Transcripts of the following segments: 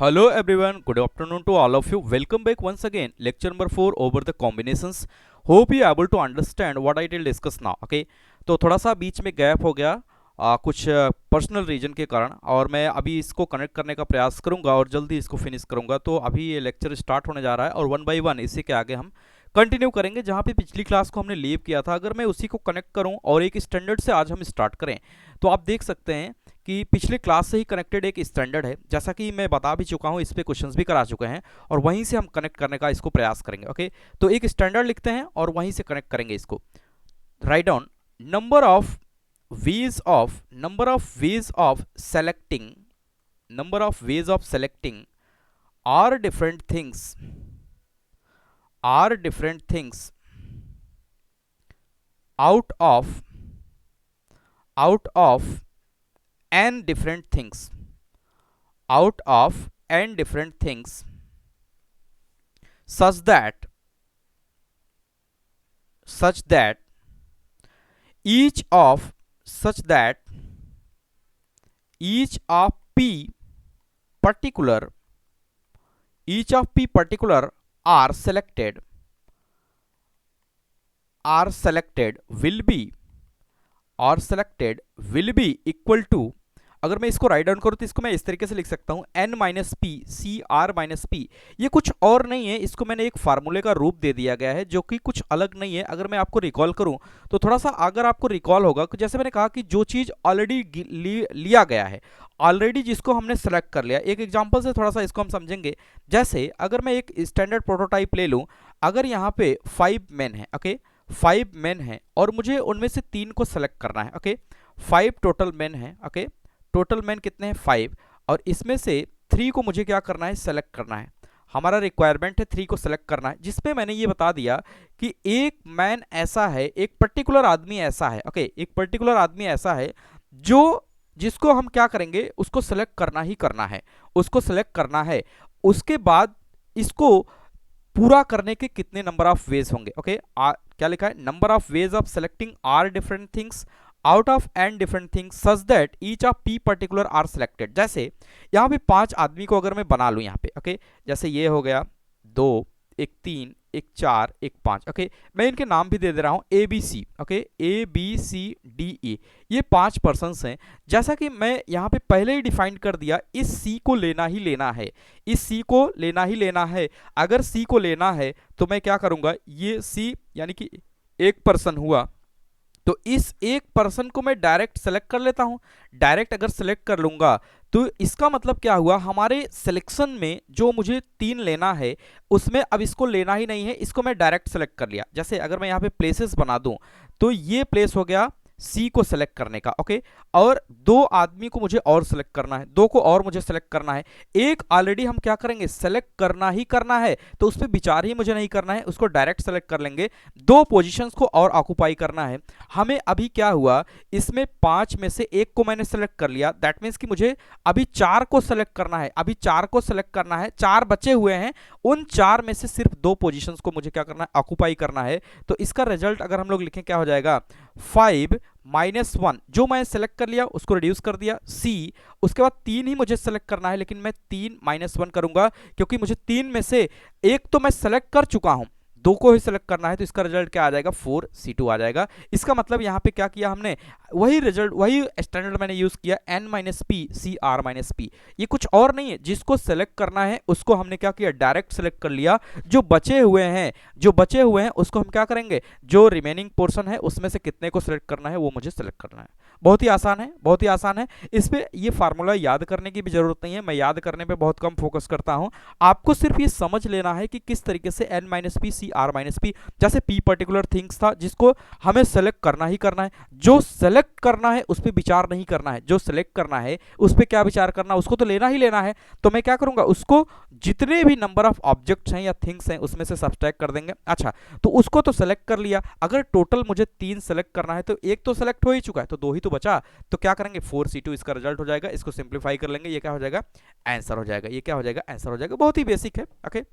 Hello everyone, good afternoon to all of you. Welcome back once again. Lecture number 4 over the combinations. Hope you are able to understand what I will discuss now. Okay, तो थोड़ा सा बीच में gap हो गया कुछ personal reason के कारण, और मैं अभी इसको कनेक्ट करने का प्रयास करूंगा और जल्दी इसको फिनिश करूंगा। तो अभी ये लेक्चर स्टार्ट होने जा रहा है और वन बाय वन इसी के आगे हम कंटिन्यू करेंगे जहाँ पे पिछली क्लास को हमने लीव किया था। अगर मैं उसी को कनेक्ट करूँ और एक स्टैंडर्ड से आज हम स्टार्ट करें तो आप देख सकते हैं कि पिछले क्लास से ही कनेक्टेड एक स्टैंडर्ड है, जैसा कि मैं बता भी चुका हूँ, इस पे क्वेश्चंस भी करा चुके हैं और वहीं से हम कनेक्ट करने का इसको प्रयास करेंगे। ओके, तो एक स्टैंडर्ड लिखते हैं और वहीं से कनेक्ट करेंगे इसको। Write down number of ways of selecting are different things out of n different things such that each of p particular are selected will be equal to, अगर मैं इसको राइट डाउन करूँ तो इसको मैं इस तरीके से लिख सकता हूँ n minus P C R minus P. ये कुछ और नहीं है, इसको मैंने एक फार्मूले का रूप दे दिया गया है जो कि कुछ अलग नहीं है। अगर मैं आपको रिकॉल करूँ तो थोड़ा सा अगर आपको रिकॉल होगा, जैसे मैंने कहा कि जो चीज़ ऑलरेडी लिया गया है, ऑलरेडी जिसको हमने सेलेक्ट कर लिया। एक एग्जाम्पल से थोड़ा सा इसको हम समझेंगे। जैसे अगर मैं एक स्टैंडर्ड प्रोटोटाइप ले लूँ, अगर यहाँ पे 5 मेन है, ओके 5 मेन है और मुझे उनमें से 3 को सेलेक्ट करना है। ओके 5 टोटल मेन है। ओके टोटल मैन कितने हैं 5, और इसमें से 3 को मुझे क्या करना है, सेलेक्ट करना है। हमारा रिक्वायरमेंट है 3 को सेलेक्ट करना है, जिसमें मैंने ये बता दिया कि एक मैन ऐसा है, एक पर्टिकुलर आदमी ऐसा है। ओके एक पर्टिकुलर आदमी ऐसा है जिसको हम क्या करेंगे, उसको सेलेक्ट करना ही करना है, उसको सेलेक्ट करना है। उसके बाद इसको पूरा करने के कितने नंबर ऑफ वेज होंगे। ओके क्या लिखा है, number of ways of selecting R different things out of N different things such that each of P particular are selected. जैसे यहाँ पे 5 आदमी को अगर मैं बना लूँ यहाँ पे, ओके जैसे ये हो गया 2, एक 3, एक 4, एक 5। ओके मैं इनके नाम भी दे दे रहा हूँ A B C. Okay A B C D E, ये 5 पर्सन्स हैं। जैसा कि मैं यहाँ पे पहले ही डिफाइन कर दिया, इस सी को लेना ही लेना है, इस सी को लेना ही लेना है। अगर सी को लेना है तो मैं क्या करूँगा, ये सी यानी कि एक पर्सन हुआ, तो इस एक पर्सन को मैं डायरेक्ट सेलेक्ट कर लेता हूं। डायरेक्ट अगर सेलेक्ट कर लूंगा तो इसका मतलब क्या हुआ, हमारे सिलेक्शन में जो मुझे 3 लेना है उसमें अब इसको लेना ही नहीं है, इसको मैं डायरेक्ट सेलेक्ट कर लिया। जैसे अगर मैं यहाँ पे प्लेसेस बना दूं तो ये प्लेस हो गया सी को सेलेक्ट करने का। ओके और 2 आदमी को मुझे और सेलेक्ट करना है, 2 को और मुझे सेलेक्ट करना है। एक ऑलरेडी हम क्या करेंगे, सेलेक्ट करना ही करना है, तो उस पर विचार ही मुझे नहीं करना है, उसको डायरेक्ट सेलेक्ट कर लेंगे। 2 पोजीशंस को और ऑक्युपाई करना है हमें। अभी क्या हुआ, इसमें 5 में से 1 को मैंने सेलेक्ट कर लिया, दैट मीन्स कि मुझे अभी 4 को सेलेक्ट करना है, अभी 4 को सेलेक्ट करना है। 4 बचे हुए हैं, उन 4 में से सिर्फ 2 पोजीशंस को मुझे क्या करना है, ऑक्युपाई करना है। तो इसका रिजल्ट अगर हम लोग लिखें क्या हो जाएगा, 5 माइनस 1 जो मैं सेलेक्ट कर लिया उसको रिड्यूस कर दिया सी। उसके बाद 3 ही मुझे सेलेक्ट करना है, लेकिन मैं 3 माइनस 1 करूंगा क्योंकि मुझे 3 में से 1 तो मैं सेलेक्ट कर चुका हूं, 2 को ही सेलेक्ट करना है। तो इसका रिजल्ट क्या आ जाएगा, 4C2 आ जाएगा। इसका मतलब यहाँ पे क्या किया हमने, वही रिजल्ट वही स्टैंडर्ड मैंने यूज किया, n minus P C R minus P. ये कुछ और नहीं है, जिसको सेलेक्ट करना है उसको हमने क्या किया, डायरेक्ट सेलेक्ट कर लिया। जो बचे हुए हैं उसको हम क्या करेंगे, जो रिमेनिंग पोर्शन है उसमें से कितने को सिलेक्ट करना है वो मुझे सेलेक्ट करना है। बहुत ही आसान है। इस पे ये फार्मूला याद करने की भी जरूरत नहीं है, मैं याद करने पे बहुत कम फोकस करता हूं। आपको सिर्फ ये समझ लेना है कि किस तरीके से n minus P C R minus P, जैसे p पर्टिकुलर थिंग्स था जिसको हमें सेलेक्ट करना ही करना है। जो सेलेक्ट करना है उस पर विचार नहीं करना है, जो सेलेक्ट करना है उस पर क्या विचार करना, उसको तो लेना ही लेना है। तो मैं क्या करूंगा, उसको जितने भी नंबर ऑफ ऑब्जेक्ट्स हैं या थिंग्स हैं उसमें से सब्सट्रैक्ट कर देंगे। अच्छा तो उसको तो सेलेक्ट कर लिया, अगर टोटल मुझे 3 सेलेक्ट करना है तो 1 तो सेलेक्ट हो ही चुका है, तो 2 ही तो बचा। तो क्या करेंगे, 4C2 इसका रिजल्ट हो जाएगा। इसको सिंप्लीफाई कर लेंगे, ये क्या हो जाएगा, आंसर हो जाएगा। ये क्या हो जाएगा, आंसर हो जाएगा। बहुत ही बेसिक है। ओके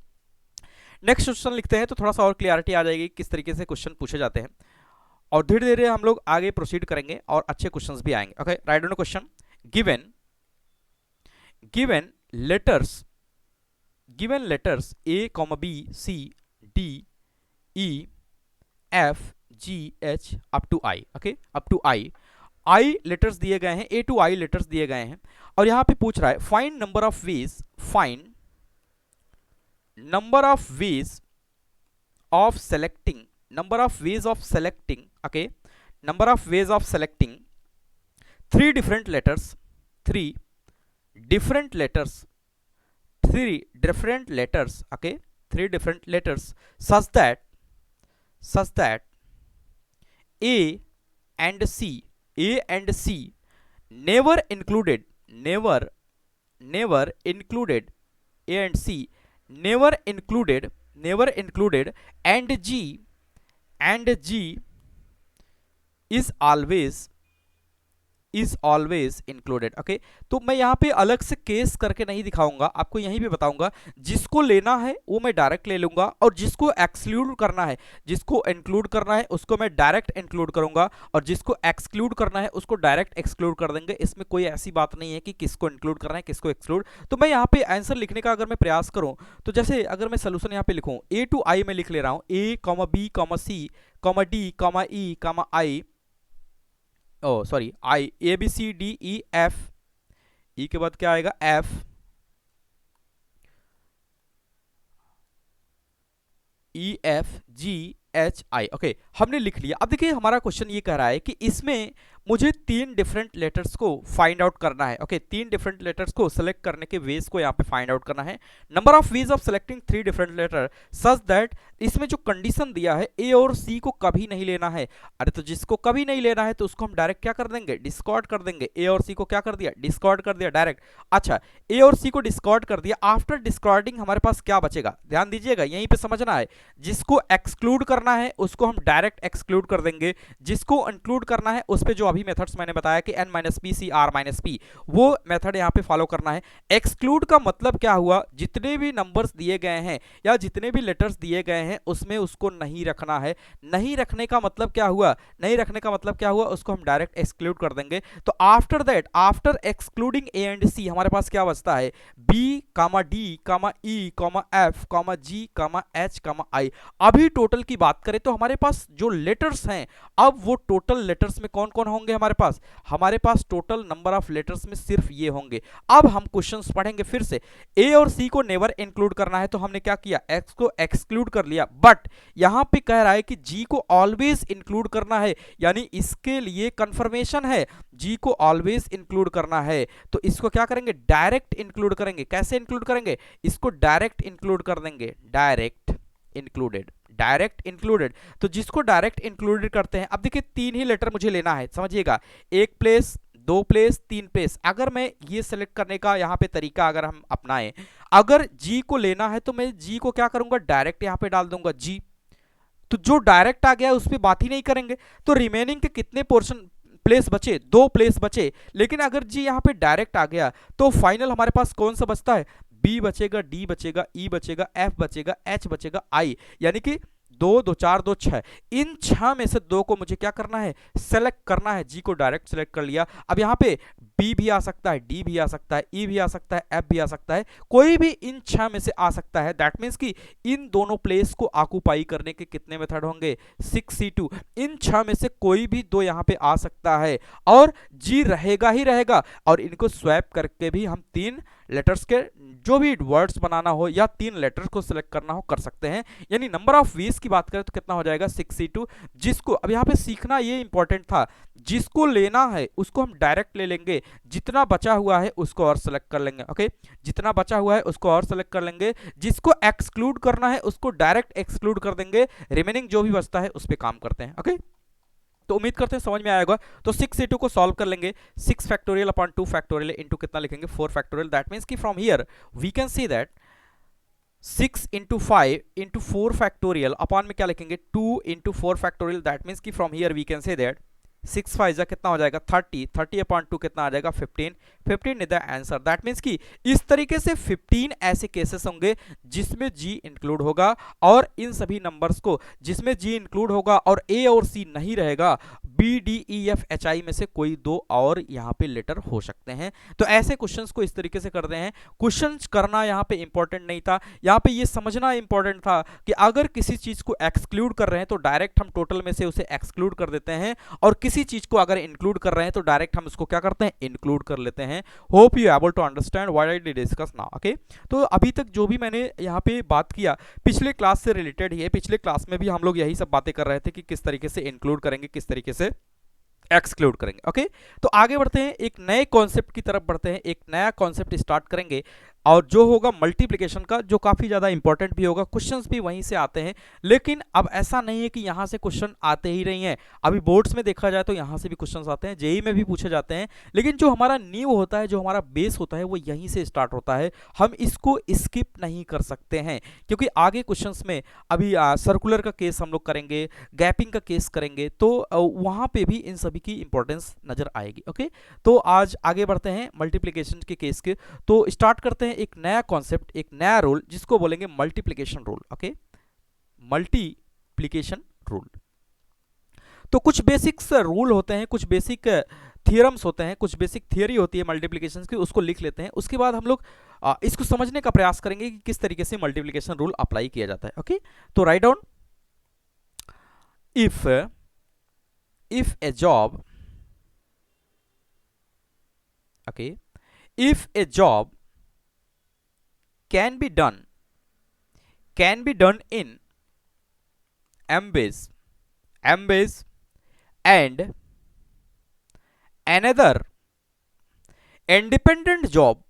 नेक्स्ट क्वेश्चन लिखते हैं तो थोड़ा सा और क्लियरिटी आ जाएगी किस तरीके से क्वेश्चन पूछे जाते हैं, और धीरे धीरे हम लोग आगे प्रोसीड करेंगे और अच्छे क्वेश्चंस भी आएंगे। Okay write down question, given letters given letters A comma B C D E F G H up to I, okay, up to I, I letters दिए गए हैं, ए टू आई लेटर्स दिए गए हैं, और यहां पे पूछ रहा है find number of veg, find number of veg of selecting, number of ways of selecting, okay, number of ways of selecting three different letters, three different letters, three different letters, okay, three different letters, such that a and c, a and c never included, never included, a and c never included, never included, and g is always included, okay. तो मैं यहाँ पे अलग से case करके नहीं दिखाऊंगा, आपको यहीं पे बताऊंगा, जिसको लेना है वो मैं डायरेक्ट ले लूंगा, और जिसको एक्सक्लूड करना है, जिसको इंक्लूड करना है उसको मैं डायरेक्ट इंक्लूड करूंगा, और जिसको एक्सक्लूड करना है उसको डायरेक्ट एक्सक्लूड कर देंगे। इसमें कोई ऐसी बात नहीं है कि किसको इंक्लूड करना है किसको एक्सक्लूड। तो मैं यहाँ पे आंसर लिखने का अगर मैं प्रयास करूँ, तो जैसे अगर मैं सोल्यूशन यहाँ पे लिखूँ, ए टू आई में लिख ले रहा हूँ, A comma B comma C comma D comma E comma I, oh sorry, I, A B C D E F, E के बाद क्या आएगा F, E F G H I, okay, हमने लिख लिया। अब देखिए हमारा क्वेश्चन ये कह रहा है कि इसमें मुझे तीन डिफरेंट लेटर्स को फाइंड आउट करना है, ओके, तीन डिफरेंट लेटर्स को सेलेक्ट करने के वेज को यहाँ पे फाइंड आउट करना है। Number of ways of selecting three different letter such that, इसमें जो कंडीशन दिया है ए और सी को कभी नहीं लेना है। अरे तो जिसको कभी नहीं लेना है तो उसको हम डायरेक्ट क्या कर देंगे, डिस्कार्ड कर देंगे। ए और सी को क्या कर दिया, डिस्कार्ड कर दिया डायरेक्ट। अच्छा, ए और सी को डिस्कार्ड कर दिया, आफ्टर डिस्कार्डिंग हमारे पास क्या बचेगा, ध्यान दीजिएगा, यहीं पे समझना है। जिसको एक्सक्लूड करना है उसको हम डायरेक्ट एक्सक्लूड कर देंगे, जिसको इंक्लूड करना है उस पे जो अभी मेथड्स मैंने बताया कि n - p c r - p, वो मेथड यहां पे फॉलो करना है। एक्सक्लूड का मतलब क्या हुआ, जितने भी नंबर्स दिए गए हैं या जितने भी लेटर्स दिए गए हैं उसमें उसको नहीं रखना है। नहीं रखने का मतलब क्या हुआ, नहीं रखने का मतलब क्या हुआ, उसको हम डायरेक्ट एक्सक्लूड कर देंगे। तो after that, after excluding A and C हमारे पास क्या बचता है, B comma D comma E comma F comma G comma H comma I. अभी टोटल की बात करें तो हमारे पास जो लेटर्स हैं, अब वो टोटल लेटर्स में कौन कौन होंगे, हमारे पास टोटल नंबर ऑफ लेटर्स में सिर्फ ये होंगे। अब हम क्वेश्चंस पढ़ेंगे फिर से। ए और सी को नेवर इंक्लूड करना है तो हमने क्या किया, एक्स को एक्सक्लूड कर लिया, बट यहां पे कह रहा है कि जी को ऑलवेज इंक्लूड करना है, यानी इसके लिए कंफर्मेशन है, जी को ऑलवेज इंक्लूड करना है। तो इसको क्या करेंगे, डायरेक्ट इंक्लूड करेंगे। कैसे इंक्लूड करेंगे, इसको डायरेक्ट इंक्लूड कर देंगे, डायरेक्ट इंक्लूडेड, डायरेक्ट इंक्लूडेड। तो जिसको डायरेक्ट इंक्लूडेड करते हैं, अब देखिए तीन ही लेटर मुझे लेना है, समझिएगा, एक प्लेस, दो प्लेस, तीन प्लेस। अगर मैं ये सेलेक्ट करने का यहाँ पे तरीका अगर हम अपनाएं, अगर जी को लेना है तो मैं जी को क्या करूंगा, डायरेक्ट यहाँ पे डाल दूंगा जी। तो जो डायरेक्ट आ गया उस पर बात ही नहीं करेंगे। तो रिमेनिंग के कितने पोर्शन प्लेस बचे, दो प्लेस बचे। लेकिन अगर जी यहाँ पे डायरेक्ट आ गया तो फाइनल हमारे पास कौन सा बचता है, बी बचेगा, डी बचेगा, ई बचेगा, एफ बचेगा, एच बचेगा, आई, यानी कि दो, दो चार, दो छह। इन छह में से दो को मुझे क्या करना है, सेलेक्ट करना है। जी को डायरेक्ट सेलेक्ट कर लिया। अब यहाँ पे बी भी आ सकता है, डी भी आ सकता है, ई भी आ सकता है, एफ भी आ सकता है, कोई भी इन छह में से आ सकता है। दैट मीन्स कि इन दोनों प्लेस को ऑक्युपाई करने के कितने मेथड होंगे, 6c2। इन छह में से कोई भी दो यहाँ पे आ सकता है और जी रहेगा ही रहेगा। और इनको स्वैप करके भी हम तीन लेटर्स के जो भी वर्ड्स बनाना हो या तीन लेटर्स को सिलेक्ट करना हो कर सकते हैं। यानी नंबर ऑफ वेज की बात करें तो कितना हो जाएगा, 6c2। जिसको अब यहाँ पे सीखना ये इंपॉर्टेंट था, जिसको लेना है उसको हम डायरेक्ट ले लेंगे, जितना बचा हुआ है उसको और सेलेक्ट कर लेंगे। ओके, जितना बचा हुआ है उसको और सेलेक्ट कर लेंगे, जिसको एक्सक्लूड करना है उसको डायरेक्ट एक्सक्लूड कर देंगे, रिमेनिंग जो भी बचता है उस पर काम करते हैं। ओके, तो उम्मीद करते हैं समझ में आएगा। तो 6c2 को सॉल्व कर लेंगे, 6 फैक्टोरियल अपॉन 2 फैक्टोरियल इनटू कितना लिखेंगे, 4 फैक्टोरियल। दैट मींस कि from here we can see that 6 into 5 into 4 factorial upon में क्या लिखेंगे, 2 इंटू 4 फैक्टोरियल। दैट मींस कि from here we can say that 6 5 जा कितना हो जाएगा, 30, 30 अपॉन 2 कितना आ जाएगा, 15, 15 is the answer. That means कि इस तरीके से 15 ऐसे केसेस होंगे जिसमें जी इंक्लूड होगा, और इन सभी नंबर्स को जिसमें जी इंक्लूड होगा और ए और सी नहीं रहेगा, BDEFHI में से कोई दो और यहाँ पे लेटर हो सकते हैं। तो ऐसे क्वेश्चंस को इस तरीके से करते हैं। क्वेश्चंस करना यहाँ पे इंपॉर्टेंट नहीं था, यहाँ पे ये समझना इंपॉर्टेंट था कि अगर किसी चीज को एक्सक्लूड कर रहे हैं तो डायरेक्ट हम टोटल में से उसे एक्सक्लूड कर देते हैं, और किसी चीज को अगर इंक्लूड कर रहे हैं तो डायरेक्ट हम उसको क्या करते हैं, इंक्लूड कर लेते हैं। Hope you able to understand what I did discuss now. Okay, तो अभी तक जो भी मैंने यहाँ पे बात किया पिछले क्लास से रिलेटेड ही है। पिछले क्लास में भी हम लोग यही सब बातें कर रहे थे कि किस तरीके से इंक्लूड करेंगे, किस तरीके से एक्सक्लूड करेंगे। ओके, तो आगे बढ़ते हैं, एक नए कॉन्सेप्ट की तरफ बढ़ते हैं, एक नया कॉन्सेप्ट स्टार्ट करेंगे, और जो होगा मल्टीप्लिकेशन का, जो काफी ज्यादा इंपॉर्टेंट भी होगा। क्वेश्चंस भी वहीं से आते हैं, लेकिन अब ऐसा नहीं है कि यहां से क्वेश्चन आते ही नहीं है। अभी बोर्ड्स में देखा जाए तो यहां से भी क्वेश्चंस आते हैं, जेई में भी पूछे जाते हैं, लेकिन जो हमारा नींव होता है, जो हमारा बेस होता है, वो यहीं से स्टार्ट होता है। हम इसको स्किप नहीं कर सकते हैं, क्योंकि आगे क्वेश्चंस में अभी सर्कुलर का केस हम लोग करेंगे, गैपिंग का केस करेंगे, तो वहां पे भी इन सभी की इंपॉर्टेंस नजर आएगी। ओके, तो आज आगे बढ़ते हैं मल्टीप्लिकेशन के केस के। तो स्टार्ट करते हैं एक नया कॉन्सेप्ट, एक नया रूल, जिसको बोलेंगे multiplication rule. Okay, multiplication rule. तो कुछ बेसिक्स रूल होते हैं, कुछ बेसिक थियरम्स होते हैं, कुछ बेसिक थियरी होती है मल्टीप्लिकेशन की, उसको लिख लेते हैं। उसके बाद हम लोग इसको समझने का प्रयास करेंगे कि किस तरीके से मल्टीप्लिकेशन रूल अप्लाई किया जाता है। ओके, तो write down, if a job, okay, if a job can be done in m ways, and another independent job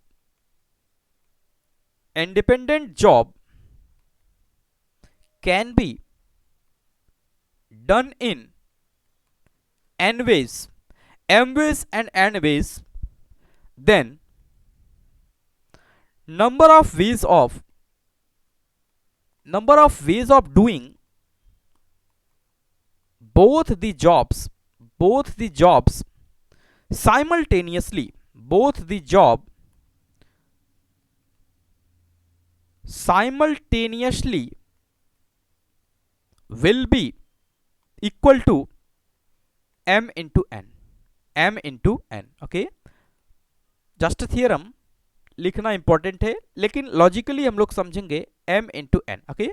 can be done in n ways, m ways and n ways, then number of ways of doing both the jobs simultaneously, will be equal to m into n। Okay, just theorem लिखना important है, लेकिन logically हम लोग समझेंगे m into n। Okay,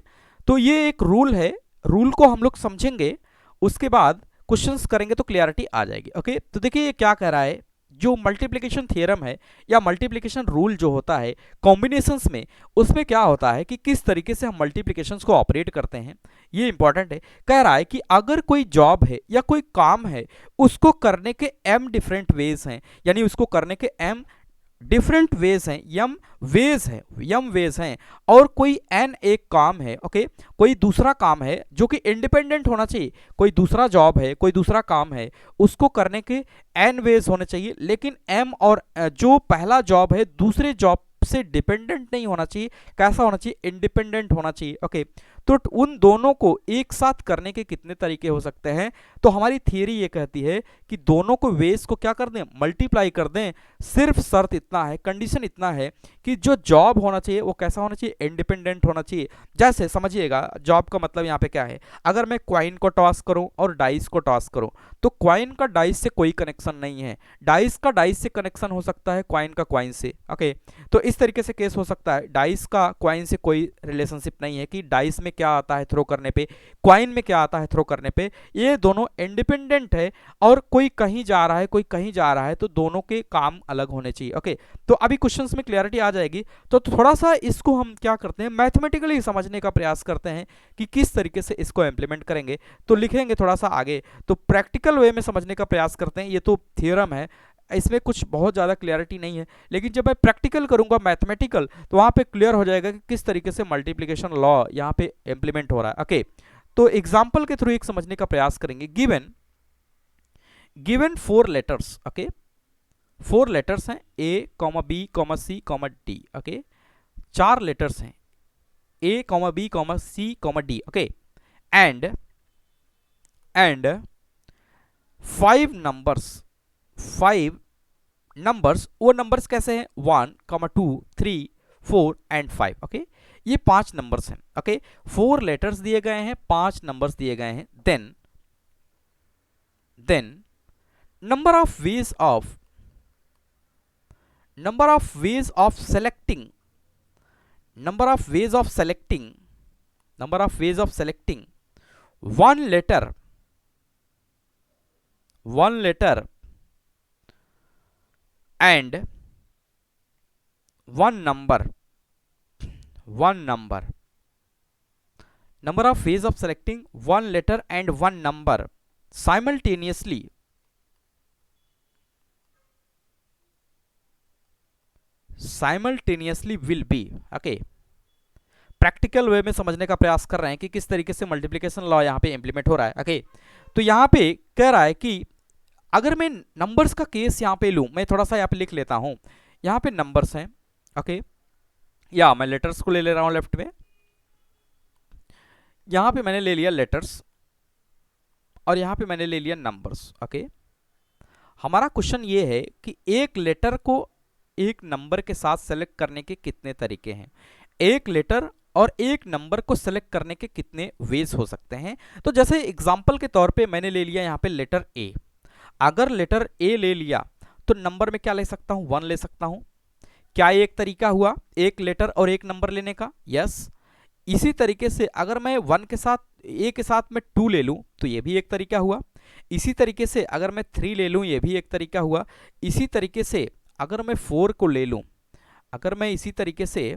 तो ये एक rule है, रूल को हम लोग समझेंगे, उसके बाद क्वेश्चंस करेंगे तो क्लियरिटी आ जाएगी। ओके, तो देखिए ये क्या कह रहा है, जो मल्टीप्लिकेशन थ्योरम है या मल्टीप्लिकेशन रूल जो होता है कॉम्बिनेशंस में, उसमें क्या होता है कि किस तरीके से हम मल्टीप्लिकेशंस को ऑपरेट करते हैं, ये इंपॉर्टेंट है। कह रहा है कि अगर कोई जॉब है या कोई काम है, उसको करने के m डिफरेंट वेज हैं, यानी उसको करने के m डिफरेंट वेज हैं, यम वेज हैं, और कोई n एक काम है। ओके, कोई दूसरा काम है जो कि इंडिपेंडेंट होना चाहिए, कोई दूसरा जॉब है, कोई दूसरा काम है, उसको करने के n वेज होने चाहिए, लेकिन m और जो पहला जॉब है दूसरे जॉब से डिपेंडेंट नहीं होना चाहिए। कैसा होना चाहिए, इंडिपेंडेंट होना चाहिए। ओके, तो उन दोनों को एक साथ करने के कितने तरीके हो सकते हैं, तो हमारी थियरी ये कहती है कि दोनों को वेज को क्या कर दें, मल्टीप्लाई कर दें। सिर्फ शर्त इतना है, कंडीशन इतना है कि जो जॉब होना चाहिए वो कैसा होना चाहिए, इंडिपेंडेंट होना चाहिए। जैसे समझिएगा, जॉब का मतलब यहाँ पे क्या है, अगर मैं क्वाइन को टॉस करूं और डाइस को टॉस करूं, तो क्वाइन का डाइस से कोई कनेक्शन नहीं है, डाइस का डाइस से कनेक्शन हो सकता है, क्वाइन का क्वाइन से। ओके, तो इस तरीके से केस हो सकता है, डाइस का क्वाइन से कोई रिलेशनशिप नहीं है कि डाइस में क्या आता है थ्रो करने पे, क्वाइन में क्या आता है थ्रो करने पे, ये दोनों इंडिपेंडेंट है, और कोई कहीं जा रहा है, कोई कहीं जा रहा है, तो दोनों के काम अलग होने चाहिए। ओके, तो अभी क्वेश्चंस में क्लियरिटी आ जाएगी। तो थोड़ा सा इसको हम क्या करते हैं, मैथमेटिकली समझने का प्रयास करते हैं कि किस तरीके से इसको इंप्लीमेंट करेंगे। तो लिखेंगे थोड़ा सा आगे, तो प्रैक्टिकल वे में समझने का प्रयास करते हैं। ये तो थ्योरम है, इसमें कुछ बहुत ज़्यादा क्लियरिटी नहीं है, लेकिन जब मैं प्रैक्टिकल करूंगा मैथमेटिकल, तो वहाँ पे क्लियर हो जाएगा कि किस तरीके से मल्टीप्लिकेशन लॉ यहाँ पे इंप्लीमेंट हो रहा है। ओके, तो एग्जाम्पल के थ्रू एक समझने का प्रयास करेंगे। गिवन 4 लेटर्स, ओके, 4 लेटर्स हैं, A, B, C, D। Okay, 4 letters हैं, A, B, C, D। Okay, and 5 numbers, वो नंबर्स कैसे हैं, 1, 2, 3, 4 एंड 5। ओके, ये 5 नंबर्स हैं। ओके, 4 लेटर्स दिए गए हैं, 5 नंबर्स दिए गए हैं। Then then number of ways of number of ways of selecting number of ways of selecting number of ways of selecting one letter and one number number of ways of selecting one letter and one number simultaneously will be okay practical way में समझने का प्रयास कर रहे हैं कि किस तरीके से मल्टीप्लिकेशन लॉ यहाँ पे इंप्लीमेंट हो रहा है। ओके तो यहाँ पे कह रहा है कि अगर मैं नंबर्स का केस यहाँ पे लूँ, मैं थोड़ा सा यहाँ पे लिख लेता हूँ। यहाँ पे नंबर्स हैं, ओके या मैं लेटर्स को ले रहा हूँ लेफ्ट में। यहाँ पे मैंने ले लिया लेटर्स और यहाँ पे मैंने ले लिया नंबर्स। ओके हमारा क्वेश्चन ये है कि एक लेटर को एक नंबर के साथ सेलेक्ट करने के कितने तरीके हैं, एक लेटर और एक नंबर को सेलेक्ट करने के कितने वेज हो सकते हैं। तो जैसे एग्जांपल के तौर पे मैंने ले लिया यहाँ पे लेटर ए। अगर लेटर ए ले लिया तो नंबर में क्या ले सकता हूँ, 1 ले सकता हूँ। क्या ये एक तरीका हुआ एक लेटर और एक नंबर लेने का? यस। इसी तरीके से अगर मैं 1 के साथ ए के साथ मैं 2 ले लूँ तो ये भी एक तरीका हुआ। इसी तरीके से अगर मैं 3 ले लूँ ये भी एक तरीका हुआ। इसी तरीके से अगर मैं 4 को ले लूँ, अगर मैं इसी तरीके से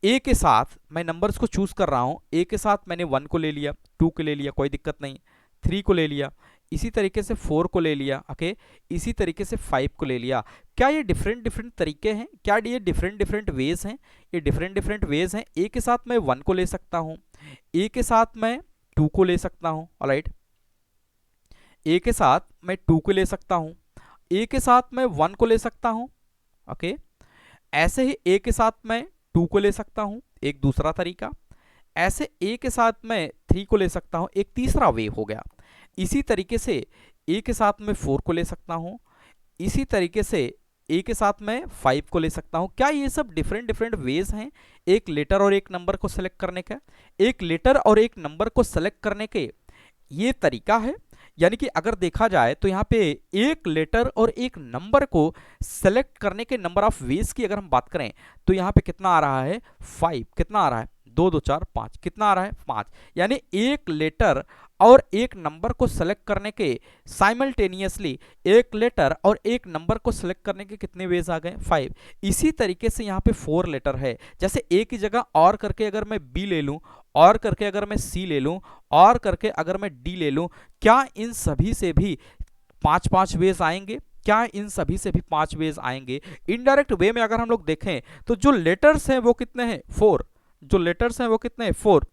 ए के साथ मैं नंबर्स को चूज कर रहा हूँ, ए के साथ मैंने 1 को ले लिया, 2 को ले लिया, कोई दिक्कत नहीं, 3 को ले लिया, इसी तरीके से 4 को ले लिया, ओके इसी तरीके से 5 को ले लिया। क्या ये डिफरेंट तरीके हैं? क्या ये डिफरेंट वेज हैं? ये डिफरेंट वेज हैं। ए के साथ मैं 1 को ले सकता हूँ, ए के साथ मैं 2 को ले सकता हूँ, ऑलराइट ए के साथ मैं 2 को ले सकता हूँ, ए के साथ मैं 1 को ले सकता हूँ, ओके ऐसे ही ए के साथ मैं 2 को ले सकता हूँ, एक दूसरा तरीका। ऐसे ए के साथ मैं 3 को ले सकता हूँ, एक तीसरा वे हो गया। इसी तरीके से ए के साथ मैं 4 को ले सकता हूँ, इसी तरीके से ए के साथ मैं 5 को ले सकता हूँ। क्या ये सब डिफरेंट वेज हैं एक लेटर और एक नंबर को सेलेक्ट करने का? एक लेटर और एक नंबर को सेलेक्ट करने के ये तरीका है। यानी कि अगर देखा जाए तो यहाँ पे एक लेटर और एक नंबर को सेलेक्ट करने के नंबर ऑफ वेज की अगर हम बात करें तो यहाँ पे कितना आ रहा है? 5। कितना आ रहा है? 2 2 4 5। कितना आ रहा है? 5। यानी एक लेटर और एक नंबर को सेलेक्ट करने के साइमल्टेनियसली एक लेटर और एक नंबर को सेलेक्ट करने के कितने वेज आ गए? 5। इसी तरीके से यहाँ पे 4 लेटर है। जैसे ए की जगह और करके अगर मैं बी ले लूँ, और करके अगर मैं सी ले लूँ, और करके अगर मैं डी ले लूँ, क्या इन सभी से भी 5 वेज आएंगे? क्या इन सभी से भी 5 वेज आएंगे? इनडायरेक्ट वे में अगर हम लोग देखें तो जो लेटर्स हैं वो कितने हैं? 4। जो लेटर्स हैं वो कितने हैं? 4।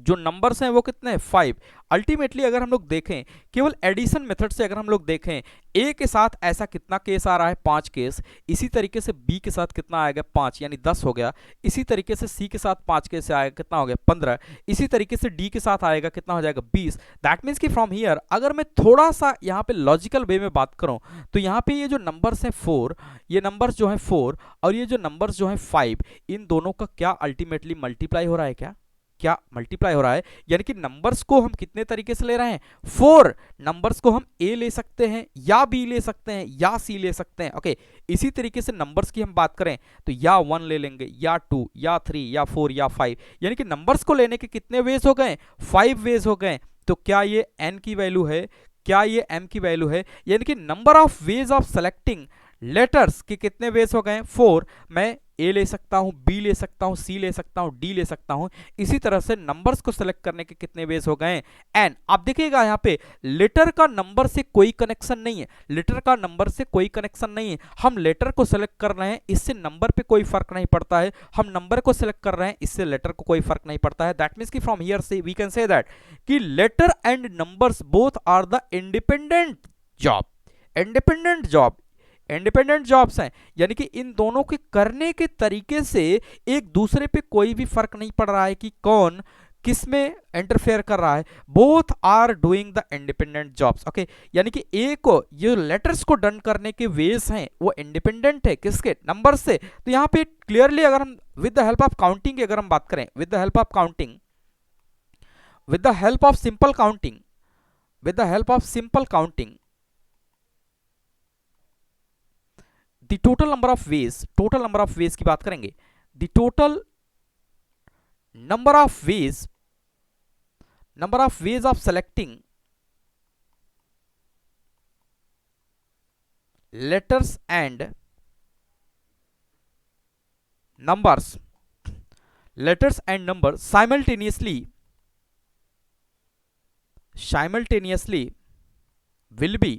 जो नंबर्स हैं वो कितने हैं? 5। अल्टीमेटली अगर हम लोग देखें केवल एडिशन मेथड से अगर हम लोग देखें ए के साथ ऐसा कितना केस आ रहा है? 5 केस। इसी तरीके से बी के साथ कितना आएगा? 5 यानी 10 हो गया। इसी तरीके से सी के साथ 5 केस आएगा, कितना हो गया? 15। इसी तरीके से डी के साथ आएगा, कितना हो जाएगा? 20। दैट मीन्स कि फ्रॉम हियर अगर मैं थोड़ा सा यहाँ पे लॉजिकल वे में बात करूँ तो यहाँ पे ये जो नंबर्स हैं 4, ये नंबर्स जो है 4 और ये जो नंबर्स जो है 5, इन दोनों का क्या अल्टीमेटली मल्टीप्लाई हो रहा है? क्या मल्टीप्लाई हो रहा है? यानी कि नंबर्स को हम कितने तरीके से ले रहे हैं? 4 नंबर्स को हम ए ले सकते हैं या बी ले सकते हैं या सी ले सकते हैं, ओके इसी तरीके से नंबर्स की हम बात करें तो या 1 ले लेंगे या 2 या 3 या 4 या 5। यानी कि नंबर्स को लेने के कितने वेज हो गए? 5 वेज हो गए। तो क्या ये n की वैल्यू है? क्या ये m की वैल्यू है? यानी कि number of ways of selecting letters के कितने वेज हो गए? 4। मैं ए ले सकता हूं, बी ले सकता हूं, सी ले सकता हूं, डी ले सकता हूं। इसी तरह से नंबर्स को सेलेक्ट करने के कितने वेज हो गए? एन। आप देखिएगा यहां पे लेटर का नंबर से कोई कनेक्शन नहीं है, लेटर का नंबर से कोई कनेक्शन नहीं है। हम लेटर को सेलेक्ट कर रहे हैं, इससे नंबर पे कोई फर्क नहीं पड़ता है। हम नंबर को सेलेक्ट कर रहे हैं, इससे लेटर को कोई फर्क नहीं पड़ता है। दैट मीन्स कि फ्रॉम हियर से वी कैन से दैट कि letter and numbers both are the independent job. Independent job, independent jobs हैं, यानी कि इन दोनों के करने के तरीके से एक दूसरे पे कोई भी फर्क नहीं पड़ रहा है कि कौन किस में इंटरफेयर कर रहा है। Both are doing the independent jobs, okay यानी कि ए को ये लेटर्स को डन करने के वेज हैं वो इंडिपेंडेंट है किसके? नंबर से। तो यहाँ पे क्लियरली अगर हम with the help of counting की अगर हम बात करें, with the help of counting, with the help of simple counting, with the help of simple counting the total number of ways की बात करेंगे, the total number of ways of selecting letters and numbers simultaneously will be,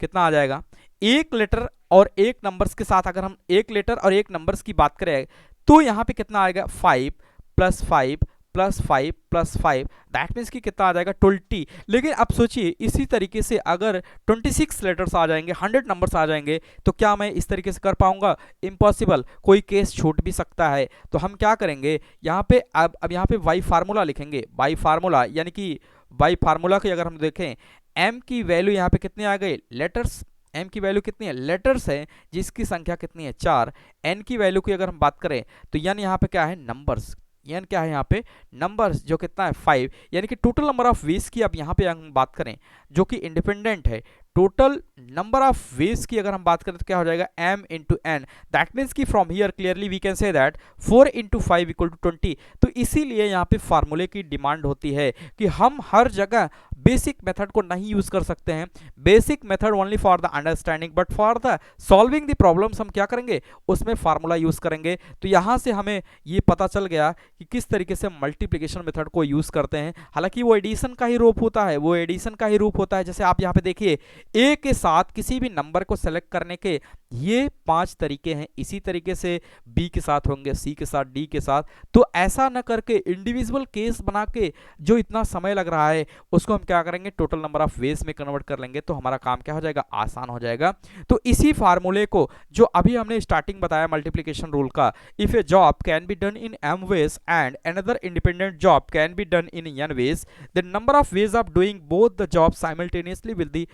कितना आ जाएगा, एक letter और एक numbers के साथ, अगर हम एक लेटर और एक नंबर्स की बात करें तो यहां पे कितना आएगा, 5 plus 5 plus 5 plus 5, that means कि कितना आ जाएगा, 20। लेकिन अब सोचिए इसी तरीके से अगर 26 लेटर्स आ जाएंगे, 100 नंबर्स आ जाएंगे, तो क्या मैं इस तरीके से कर पाऊंगा, इम्पॉसिबल, कोई केस छूट भी सकता है। तो हम क्या करेंगे यहाँ पे, अब यहाँ पे वाई फार्मूला लिखेंगे, वाई फार्मूला यानी कि वाई फार्मूला की अगर हम देखें, एम की वैल्यू यहाँ पे कितने आ गए, लेटर्स, एम की वैल्यू कितनी है, लेटर्स है जिसकी संख्या कितनी है, 4। एन की वैल्यू की अगर हम बात करें तो एन यहाँ पे क्या है, नंबर्स, एन क्या है यहाँ पे, नंबर्स, जो कितना है 5। यानी कि टोटल नंबर ऑफ वेज की अब यहाँ पे हम बात करें जो कि इंडिपेंडेंट है, टोटल नंबर ऑफ वेज की अगर हम बात करें तो क्या हो जाएगा, m into N, that means कि from here clearly we can say that 4 into 5 equal to 20। तो इसीलिए यहाँ पे फार्मूले की डिमांड होती है कि हम हर जगह बेसिक मेथड को नहीं यूज कर सकते हैं, basic method only for the understanding, but for the solving the problems हम क्या करेंगे, उसमें फार्मूला यूज करेंगे। तो यहाँ से हमें ये पता चल गया कि किस तरीके से मल्टीप्लिकेशन मेथड को यूज करते हैं। हालांकि वो एडिशन का ही रूप होता है, वो एडिशन का ही रूप होता है। जैसे आप यहाँ पे देखिए, ए के साथ किसी भी नंबर को सेलेक्ट करने के ये 5 तरीके हैं, इसी तरीके से बी के साथ होंगे, सी के साथ, डी के साथ। तो ऐसा न करके इंडिविजुअल केस बना के जो इतना समय लग रहा है उसको हम क्या करेंगे, टोटल नंबर ऑफ वेज में कन्वर्ट कर लेंगे, तो हमारा काम क्या हो जाएगा, आसान हो जाएगा। तो इसी फार्मूले को जो अभी हमने स्टार्टिंग बताया मल्टीप्लिकेशन रूल का, if a job can be done in M ways and another independent job can be done in N ways, the number of ways of doing both the job simultaneously will the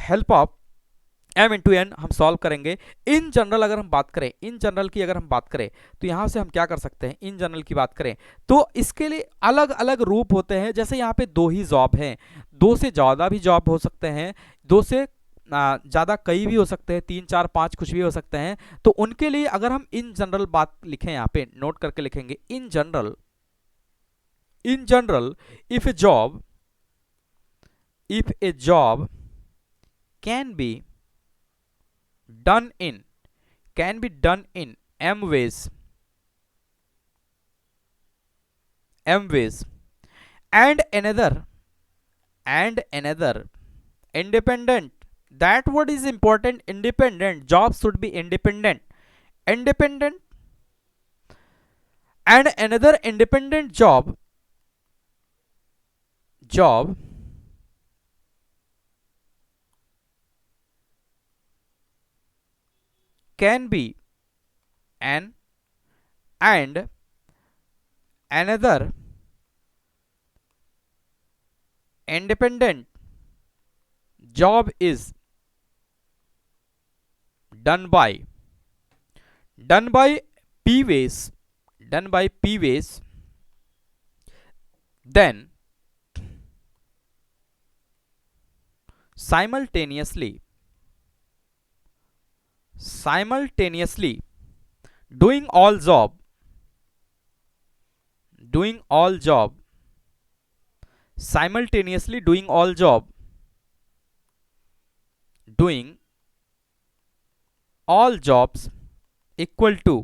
help of m into N हम solve करेंगे। In general अगर हम बात करें, in general की अगर हम बात करें तो यहां से हम क्या कर सकते हैं, इन जनरल की बात करें तो इसके लिए अलग अलग रूप होते हैं। जैसे यहाँ पे 2 ही जॉब हैं, 2 से ज़्यादा भी जॉब हो सकते हैं, 2 से ज़्यादा कई भी हो सकते हैं, 3 4 5 कुछ भी हो सकते हैं। तो उनके लिए अगर हम इन जनरल बात लिखें, यहाँ पे नोट करके लिखेंगे, in general if a job can B done in m ways and another independent, that what is important, independent jobs should be independent and another independent job can be an and another independent job is done by p ways then simultaneously doing all job simultaneously doing all job doing all jobs equal to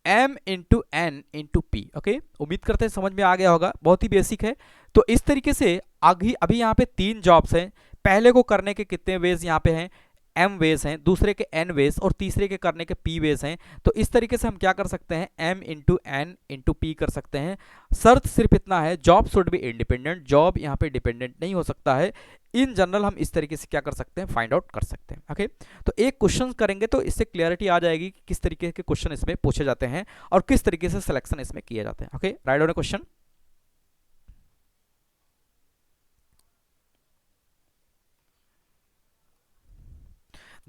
m into N into P. Okay, उम्मीद करते हैं समझ में आ गया होगा, बहुत ही basic है। तो इस तरीके से अभी यहाँ पे 3 जॉब्स हैं, पहले को करने के कितने वेज यहाँ पे हैं, m वेज हैं, दूसरे के n वेज और तीसरे के करने के p वेज हैं। तो इस तरीके से हम क्या कर सकते हैं, m into N into P कर सकते हैं। शर्त सिर्फ इतना है, job should be independent, job यहाँ पे डिपेंडेंट नहीं हो सकता है। इन जनरल हम इस तरीके से क्या कर सकते हैं, फाइंड आउट कर सकते हैं। ओके, तो एक क्वेश्चन करेंगे तो इससे क्लियरिटी आ जाएगी कि किस तरीके के क्वेश्चन इसमें पूछे जाते हैं और किस तरीके से सिलेक्शन इसमें किए जाते हैं। Okay, write on question.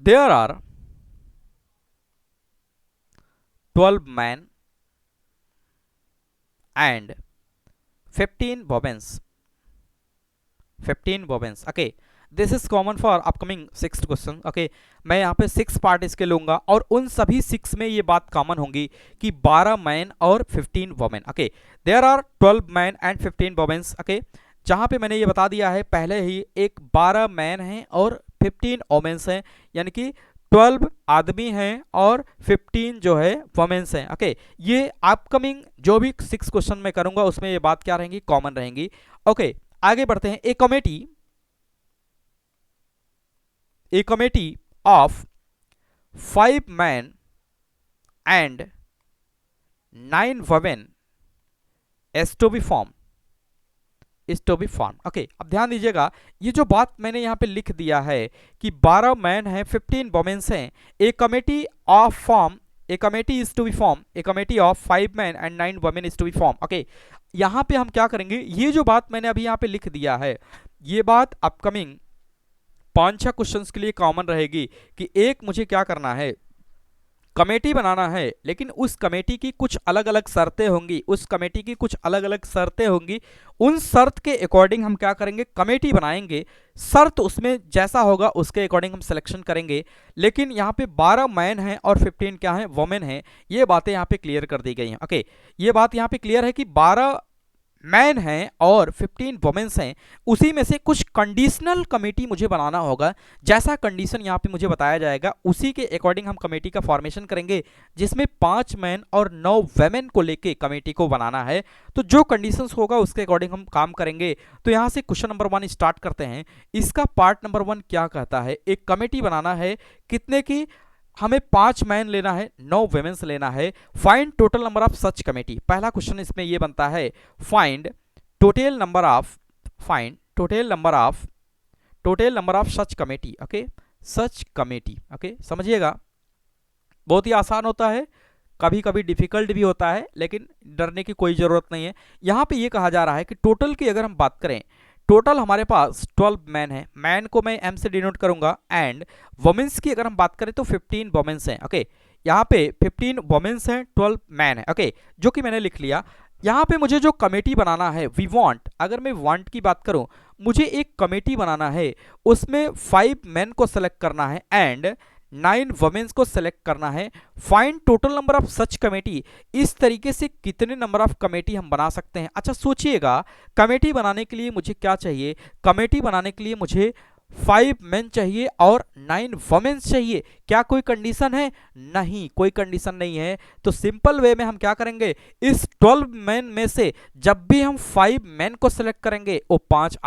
There are 12 men and 15 women 15 women's. Okay, this is common for upcoming 6th question. Okay, मैं यहाँ पे 6 पार्ट इसके लूंगा और उन सभी 6 में ये बात कॉमन होंगी कि 12 मैन और 15 women. Okay, there are 12 man and 15 women's. Okay, जहाँ पे मैंने ये बता दिया है पहले ही, एक 12 मैन हैं और 15 वुमेन्स हैं, यानी कि 12 आदमी हैं और 15 जो है वुमेन्स हैं। ओके, ये अपकमिंग जो भी 6 क्वेश्चन मैं करूंगा उसमें ये बात क्या रहेंगी, कॉमन रहेंगी। ओके, आगे बढ़ते हैं। A committee of 5 man and 9 women is to be form, okay, अब ध्यान दीजिएगा, ये जो बात मैंने यहाँ पे लिख दिया है कि 12 मैन हैं 15 वुमेन्स हैं, a committee of form, a committee is to be form, a committee of 5 man and 9 women is to be form. Okay, यहाँ पे हम क्या करेंगे, ये जो बात मैंने अभी यहाँ पे लिख दिया है, ये बात अपकमिंग 5-6 क्वेश्चंस के लिए कॉमन रहेगी कि एक मुझे क्या करना है, कमेटी बनाना है, लेकिन उस कमेटी की कुछ अलग अलग शर्तें होंगी, उस कमेटी की कुछ अलग अलग शर्तें होंगी, उन शर्त के अकॉर्डिंग हम क्या करेंगे, कमेटी बनाएंगे, शर्त उसमें जैसा होगा उसके अकॉर्डिंग हम सिलेक्शन करेंगे। लेकिन यहाँ पे 12 मैन हैं और 15 क्या हैं, वुमेन हैं, ये बातें यहाँ पे क्लियर कर दी गई हैं। ओके, ये बात यहाँ पे क्लियर है कि 12 मैन हैं और 15 वुमेन्स हैं, उसी में से कुछ कंडीशनल कमेटी मुझे बनाना होगा, जैसा कंडीशन यहाँ पे मुझे बताया जाएगा उसी के अकॉर्डिंग हम कमेटी का फॉर्मेशन करेंगे, जिसमें 5 मैन और 9 वुमेन को लेके कमेटी को बनाना है। तो जो कंडीशंस होगा उसके अकॉर्डिंग हम काम करेंगे। तो यहाँ से क्वेश्चन नंबर 1 स्टार्ट करते हैं। इसका पार्ट नंबर 1 क्या कहता है, एक कमेटी बनाना है, कितने की, हमें 5 मैन लेना है, 9 वुमेन्स लेना है। Find total number of such committee, पहला क्वेश्चन इसमें ये बनता है, find total number of such committee. Okay, such committee, okay, समझिएगा, बहुत ही आसान होता है, कभी कभी डिफिकल्ट भी होता है, लेकिन डरने की कोई जरूरत नहीं है। यहां पे ये कहा जा रहा है कि टोटल की अगर हम बात करें, टोटल हमारे पास 12 मैन है, मैन को मैं एम से डिनोट करूंगा, एंड वुमेन्स की अगर हम बात करें तो 15 वुमेन्स हैं। ओके, यहाँ पे 15 वुमेन्स हैं, 12 मैन है। ओके, जो कि मैंने लिख लिया। यहाँ पे मुझे जो कमेटी बनाना है, वी वांट, अगर मैं वांट की बात करूं, मुझे एक कमेटी बनाना है, उसमें 5 मैन को सेलेक्ट करना है एंड 9 वुमेन्स को सेलेक्ट करना है। Find total number of such committee, इस तरीके से कितने नंबर ऑफ कमेटी हम बना सकते हैं। अच्छा सोचिएगा, कमेटी बनाने के लिए मुझे क्या चाहिए, कमेटी बनाने के लिए मुझे 5 मेन चाहिए और 9 वुमेन्स चाहिए। क्या कोई कंडीशन है, नहीं, कोई कंडीशन नहीं है। तो सिंपल वे में हम क्या करेंगे, इस 12 मैन में से जब भी हम 5 मैन को सिलेक्ट करेंगे वो 5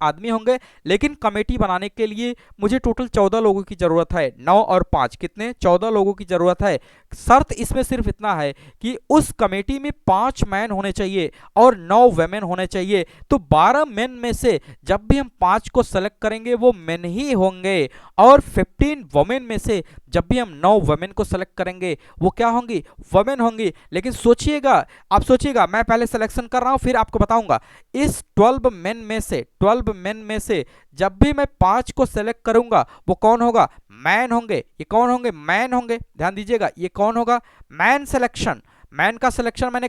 आदमी होंगे, लेकिन कमेटी बनाने के लिए मुझे टोटल 14 लोगों की जरूरत है, 9 और 5 कितने, 14 लोगों की जरूरत है। शर्त इसमें सिर्फ इतना है कि उस कमेटी में 5 मैन होने चाहिए और 9 वुमेन होने चाहिए। तो 12 मैन में से जब भी हम 5 को सेलेक्ट करेंगे वो मेन ही होंगे, और 15 वुमेन में से जब भी हम 9 वुमेन को सेलेक्ट करेंगे वो क्या होंगी, वुमेन होंगी। लेकिन सोचिएगा, आप सोचिएगा, मैं पहले सिलेक्शन कर रहा हूं फिर आपको बताऊंगा। इस 12 मैन में से जब भी मैं 5 को सेलेक्ट करूंगा वो कौन होगा, मैन होंगे। ये कौन होंगे, मैन होंगे। ध्यान दीजिएगा, ये कौन होगा, मैन सिलेक्शन। मैन का सिलेक्शन मैंने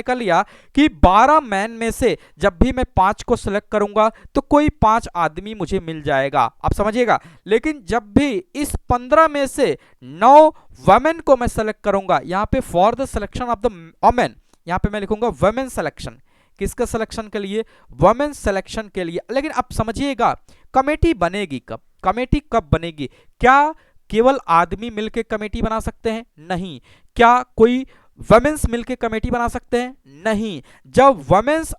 कर लिया कि 12 मैन में से जब भी मैं 5 को सिलेक्ट करूंगा तो कोई 5 आदमी मुझे मिल जाएगा, आप समझिएगा। लेकिन जब भी इस 15 में से 9 वुमेन को मैं सेलेक्ट करूंगा, यहां पे for the selection of the women, यहां पे मैं लिखूंगा वुमेन सिलेक्शन। किसका सिलेक्शन के लिए, वुमेन सिलेक्शन के लिए। लेकिन अब समझिएगा, कमेटी बनेगी कब, कमेटी कब बनेगी, क्या केवल आदमी मिलकर कमेटी बना सकते हैं, नहीं। क्या कोई वुमेन्स मिलकर कमेटी बना सकते हैं, नहीं। जब वुमेन्स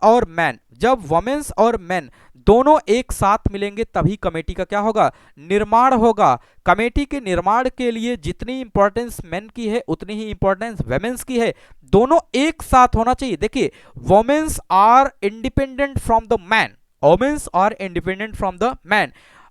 और मैन दोनों एक साथ मिलेंगे तभी कमेटी का क्या होगा, निर्माण होगा। कमेटी के निर्माण के लिए जितनी इंपॉर्टेंस मैन की है उतनी ही इंपॉर्टेंस वुमेन्स की है, दोनों एक साथ होना चाहिए। देखिए, women's are independent from the man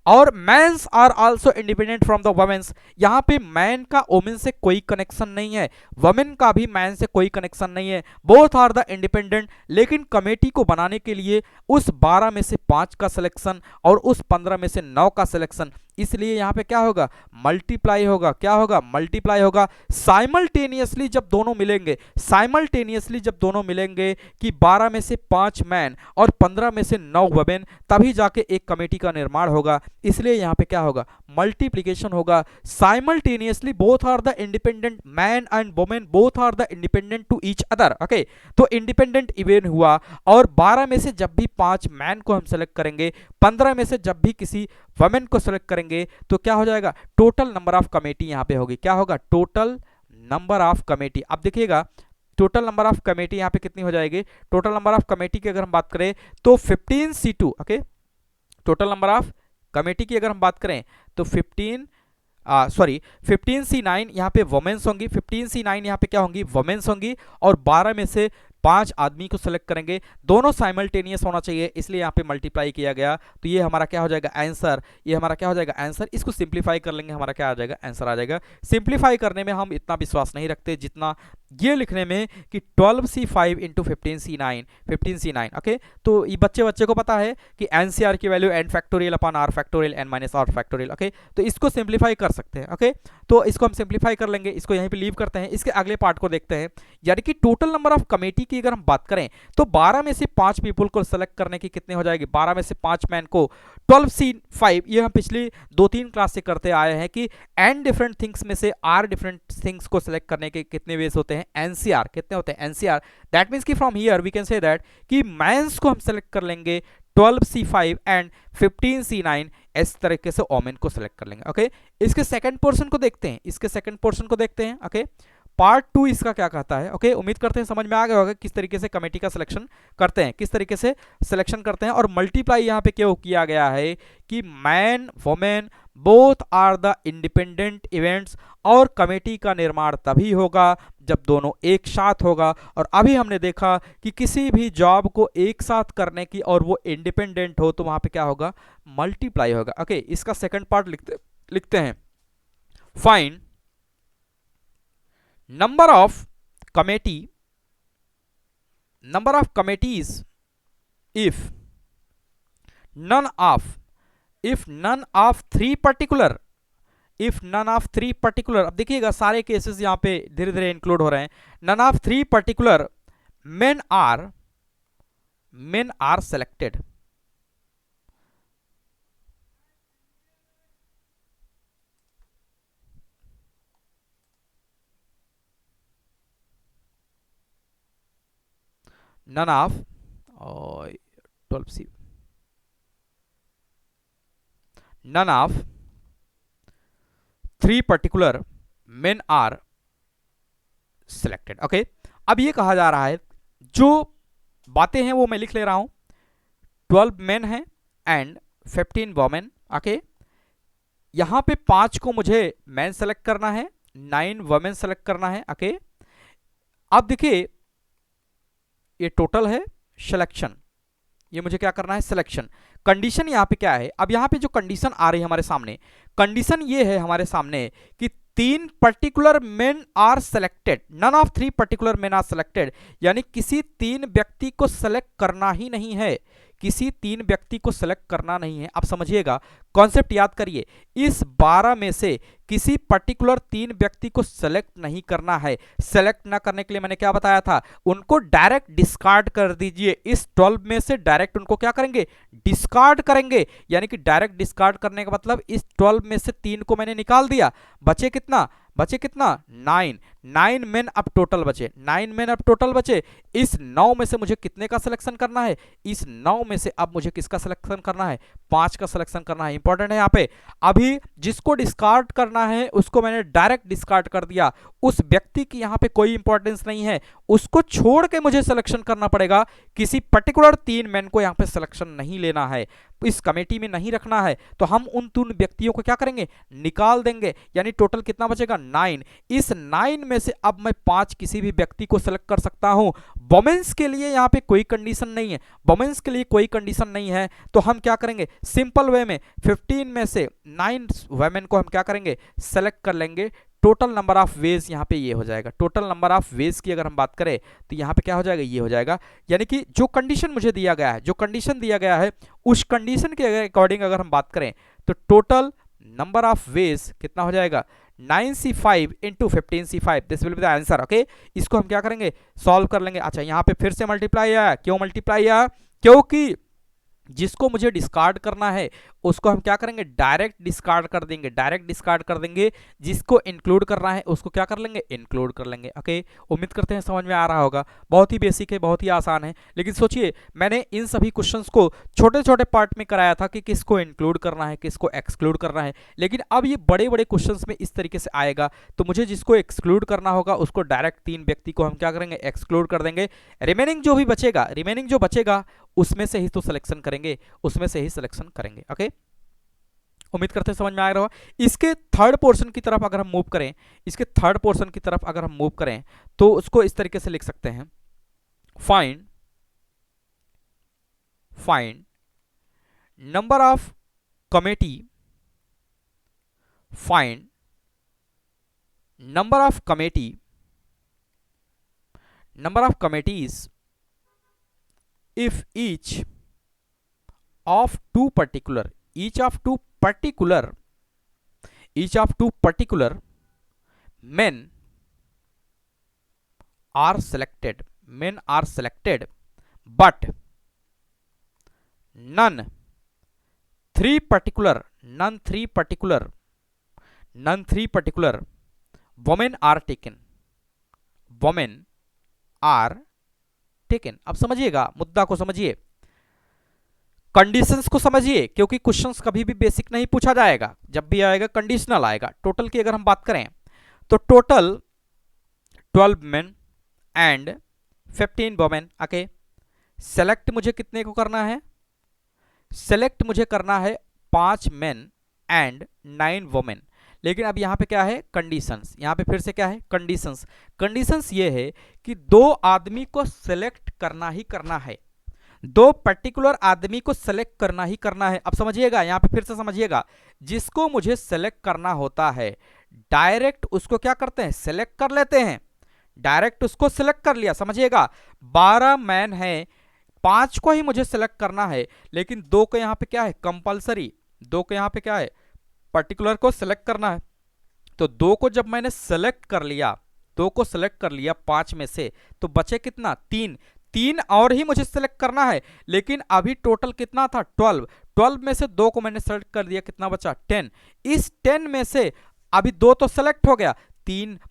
और men's are also independent from the women's. यहां पे मैन का वुमेन से कोई कनेक्शन नहीं है, वुमेन का भी मैन से कोई कनेक्शन नहीं है, बोथ आर द इंडिपेंडेंट। लेकिन कमेटी को बनाने के लिए उस 12 में से 5 का सिलेक्शन और उस 15 में से 9 का सिलेक्शन, इसलिए यहाँ पे क्या होगा, मल्टीप्लाई होगा। क्या होगा, मल्टीप्लाई होगा। साइमल्टेनियसली जब दोनों मिलेंगे, साइमल्टेनियसली जब दोनों मिलेंगे कि 12 में से 5 मैन और 15 में से 9 वुमेन, तभी जाके एक कमेटी का निर्माण होगा। इसलिए यहाँ पे क्या होगा, मल्टीप्लीकेशन होगा। Simultaneously both are the independent, man and women both are the independent to each other. Okay, तो इंडिपेंडेंट इवेंट हुआ, और 12 में से जब भी 5 मैन को हम सेलेक्ट करेंगे, 15 में से जब भी किसी वुमेन को सेलेक्ट करेंगे, तो क्या हो जाएगा, टोटल नंबर ऑफ कमेटी यहाँ पे होगी। क्या होगा, टोटल नंबर ऑफ कमेटी। अब देखिएगा टोटल नंबर ऑफ कमेटी यहाँ पे कितनी हो जाएगी, टोटल नंबर ऑफ कमेटी की अगर हम बात करें तो 15C2। Okay, total number of committee की अगर हम बात करें तो 15C9 यहाँ पे वुमेन्स होंगी, 15C9 यहाँ पे क्या होंगी, वुमेन्स होंगी, और 12 में से 5 आदमी को सेलेक्ट करेंगे। दोनों साइमल्टेनियस होना चाहिए, इसलिए यहाँ पे मल्टीप्लाई किया गया। तो ये हमारा क्या हो जाएगा, आंसर। ये हमारा क्या हो जाएगा, आंसर। इसको सिंप्लीफाई कर लेंगे, हमारा क्या आ जाएगा, आंसर आ जाएगा। सिंप्लीफाई करने में हम इतना विश्वास नहीं रखते जितना ये लिखने में कि 12C5 इंटू 15C9। ओके, तो ये बच्चे को पता है कि एनसीआर की value n factorial upon r factorial n minus r factorial. Okay, तो इसको सिंप्लीफाई कर सकते हैं। ओके, तो इसको हम सिंप्लीफाई कर लेंगे, इसको यहीं पे लीव करते हैं। इसके अगले पार्ट को देखते हैं, यानी कि टोटल नंबर ऑफ कमेटी की अगर हम बात करें तो 12 में से 5 पीपल को सेलेक्ट करने की कितने हो जाएगी, 12 में से 5 मैन को 12C5। ये हम पिछली 2-3 क्लास से करते आए हैं कि n डिफरेंट थिंग्स में से r डिफरेंट थिंग्स को सेलेक्ट करने के कितने वेज होते हैं, एनसीआर। कितने होते हैं, एनसीआर। दैट मीन्स कि from here we can say that कि मैंस को हम सेलेक्ट कर लेंगे 12C5 एंड 15C9, इस तरीके से ओमेन को सेलेक्ट कर लेंगे। ओके, इसके सेकंड पोर्शन को देखते हैं, इसके सेकंड पोर्शन को देखते हैं। ओके, पार्ट 2 इसका क्या कहता है। ओके, उम्मीद करते हैं समझ में आ गया होगा किस तरीके से कमेटी का सिलेक्शन करते हैं, किस तरीके से सिलेक्शन करते हैं। और मल्टीप्लाई यहाँ पे क्यों किया गया है कि man women both are the independent events, और कमेटी का निर्माण तभी होगा जब दोनों एक साथ होगा। और अभी हमने देखा कि किसी भी जॉब को एक साथ करने की और वो इंडिपेंडेंट हो तो वहां पे क्या होगा, मल्टीप्लाई होगा। ओके, इसका सेकंड पार्ट लिखते हैं, find number of committees if none of three particular, अब देखिएगा सारे केसेस यहां पे धीरे धीरे इंक्लूड हो रहे हैं। none of 3 particular men are selected, none of 12C, none of 3 particular men are selected। Okay, अब ये कहा जा रहा है, जो बातें हैं वो मैं लिख ले रहा हूं। 12 मेन हैं एंड 15 वोमेन। ओके, यहां पे 5 को मुझे मैन सेलेक्ट करना है, 9 वोमेन सेलेक्ट करना है। ओके, अब देखिए ये टोटल है सिलेक्शन, ये मुझे क्या करना है, सिलेक्शन। कंडीशन यहाँ पे क्या है, अब यहाँ पे जो कंडीशन आ रही है हमारे सामने, कंडीशन ये है हमारे सामने कि 3 particular men are selected, none of 3 particular men are selected, यानी किसी 3 व्यक्ति को सेलेक्ट करना ही नहीं है, किसी 3 व्यक्ति को सेलेक्ट करना नहीं है। अब समझिएगा, कॉन्सेप्ट याद करिए, इस 12 में से किसी पर्टिकुलर 3 व्यक्ति को सेलेक्ट नहीं करना है। सेलेक्ट ना करने के लिए मैंने क्या बताया था, उनको डायरेक्ट डिस्कार्ड कर दीजिए। इस 12 में से डायरेक्ट उनको क्या करेंगे, डिस्कार्ड करेंगे। यानी कि डायरेक्ट डिस्कार्ड करने का मतलब इस 12 में से 3 को मैंने निकाल दिया, बचे कितना, 9 मेन अब टोटल बचे, 9 मेन अब टोटल बचे। इस 9 में से मुझे कितने का सिलेक्शन करना है, इस 9 में से अब मुझे किसका सिलेक्शन करना है, 5 का सिलेक्शन करना है। इंपॉर्टेंट है यहाँ पे, अभी जिसको डिस्कार्ड करना है उसको मैंने डायरेक्ट डिस्कार्ड कर दिया, उस व्यक्ति की यहाँ पे कोई इंपॉर्टेंस नहीं है, उसको छोड़ के मुझे सिलेक्शन करना पड़ेगा। किसी पर्टिकुलर 3 मेन को यहाँ पे सिलेक्शन नहीं लेना है, इस कमेटी में नहीं रखना है, तो हम उन 3 व्यक्तियों को क्या करेंगे, निकाल देंगे। यानी टोटल कितना बचेगा, 9। इस 9 में से अब मैं 5 किसी भी व्यक्ति को सेलेक्ट कर सकता हूं। वुमेन्स के लिए यहाँ पे कोई कंडीशन नहीं है, वुमेन्स के लिए कोई कंडीशन नहीं है, तो हम क्या करेंगे, सिंपल वे में 15 में से 9 वुमेन को हम क्या करेंगे, सेलेक्ट कर लेंगे। टोटल नंबर ऑफ वेज यहाँ पे ये हो जाएगा, टोटल नंबर ऑफ वेज की अगर हम बात करें तो यहाँ पे क्या हो जाएगा, ये हो जाएगा। यानी कि जो कंडीशन मुझे दिया गया है, जो कंडीशन दिया गया है, उस कंडीशन के अकॉर्डिंग अगर हम बात करें तो टोटल नंबर ऑफ वेज कितना हो जाएगा 9c5 into 15c5, this will be the answer. Okay, इसको हम क्या करेंगे, सॉल्व कर लेंगे। अच्छा, यहाँ पे फिर से मल्टीप्लाई आया, क्यों मल्टीप्लाई आया, क्योंकि जिसको मुझे डिस्कार्ड करना है उसको हम क्या करेंगे, डायरेक्ट डिस्कार्ड कर देंगे, डायरेक्ट डिस्कार्ड कर देंगे। जिसको इंक्लूड करना है उसको क्या कर लेंगे, इंक्लूड कर लेंगे। ओके, उम्मीद करते हैं समझ में आ रहा होगा। बहुत ही बेसिक है, बहुत ही आसान है। लेकिन सोचिए, मैंने इन सभी क्वेश्चंस को छोटे छोटे पार्ट में कराया था कि किसको इंक्लूड करना है, किसको एक्सक्लूड करना है, लेकिन अब ये बड़े बड़े क्वेश्चंस में इस तरीके से आएगा। तो मुझे जिसको एक्सक्लूड करना होगा उसको डायरेक्ट 3 व्यक्ति को हम क्या करेंगे, एक्सक्लूड कर देंगे। रिमेनिंग जो भी बचेगा, रिमेनिंग जो बचेगा उसमें से ही तो सिलेक्शन करेंगे, उसमें से ही सिलेक्शन करेंगे। ओके, उम्मीद करते हैं समझ में आ रहा होगा। इसके थर्ड पोर्शन की तरफ अगर हम मूव करें, इसके थर्ड पोर्शन की तरफ अगर हम मूव करें तो उसको इस तरीके से लिख सकते हैं, find find number of committee, find number of committee, number of committees if of two particular each of two particular men are selected but none three particular women are taken, women are taken। अब समझिएगा, मुद्दा को समझिए, conditions को समझिए, क्योंकि questions कभी भी बेसिक नहीं पूछा जाएगा, जब भी आएगा कंडीशनल आएगा। टोटल की अगर हम बात करें तो total 12 main and 15 women. Okay, select मुझे कितने को करना है, सेलेक्ट मुझे करना है 5 मेन एंड 9 वोमेन। लेकिन अब यहाँ पे क्या है, कंडीशंस, यहाँ पे फिर से क्या है, कंडीशंस। कंडीशंस ये है कि 2 आदमी को सेलेक्ट करना ही करना है, 2 पर्टिकुलर आदमी को सेलेक्ट करना ही करना है। अब समझिएगा, यहाँ पे फिर से समझिएगा, जिसको मुझे सेलेक्ट करना होता है डायरेक्ट उसको क्या करते हैं, सेलेक्ट कर लेते हैं, डायरेक्ट उसको सेलेक्ट कर लिया। समझिएगा, 12 मैन है, 5 को ही मुझे सेलेक्ट करना है, लेकिन 2 को यहाँ पे क्या है, कंपल्सरी, 2 को यहाँ पे क्या है, पर्टिकुलर को सेलेक्ट करना है। तो 2 को जब मैंने सेलेक्ट कर लिया, 2 को सेलेक्ट कर लिया 5 में से, तो बचे कितना, 3 और ही मुझे सेलेक्ट करना है। लेकिन अभी टोटल कितना था, 12 में से 2 को मैंने सेलेक्ट कर दिया, कितना बचा, 10। इस 10 में से अभी 2 तो सेलेक्ट हो गया,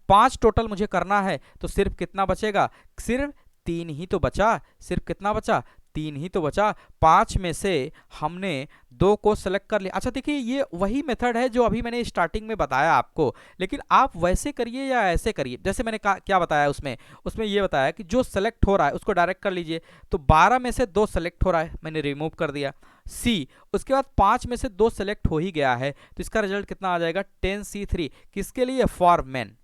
5 टोटल मुझे करना है, तो सिर्फ कितना बचेगा, सिर्फ 3 ही तो बचा, सिर्फ कितना बचा, 3 ही तो बचा। 5 में से हमने 2 को सेलेक्ट कर लिया। अच्छा देखिए, ये वही मेथड है जो अभी मैंने स्टार्टिंग में बताया आपको, लेकिन आप वैसे करिए या ऐसे करिए। जैसे मैंने क्या बताया उसमें ये बताया कि जो सेलेक्ट हो रहा है उसको डायरेक्ट कर लीजिए। तो 12 में से 2 सेलेक्ट हो रहा है, मैंने रिमूव कर दिया सी। उसके बाद 5 में से 2 सेलेक्ट हो ही गया है, तो इसका रिजल्ट कितना आ जाएगा, 10C3। किसके लिए, फॉर मेन,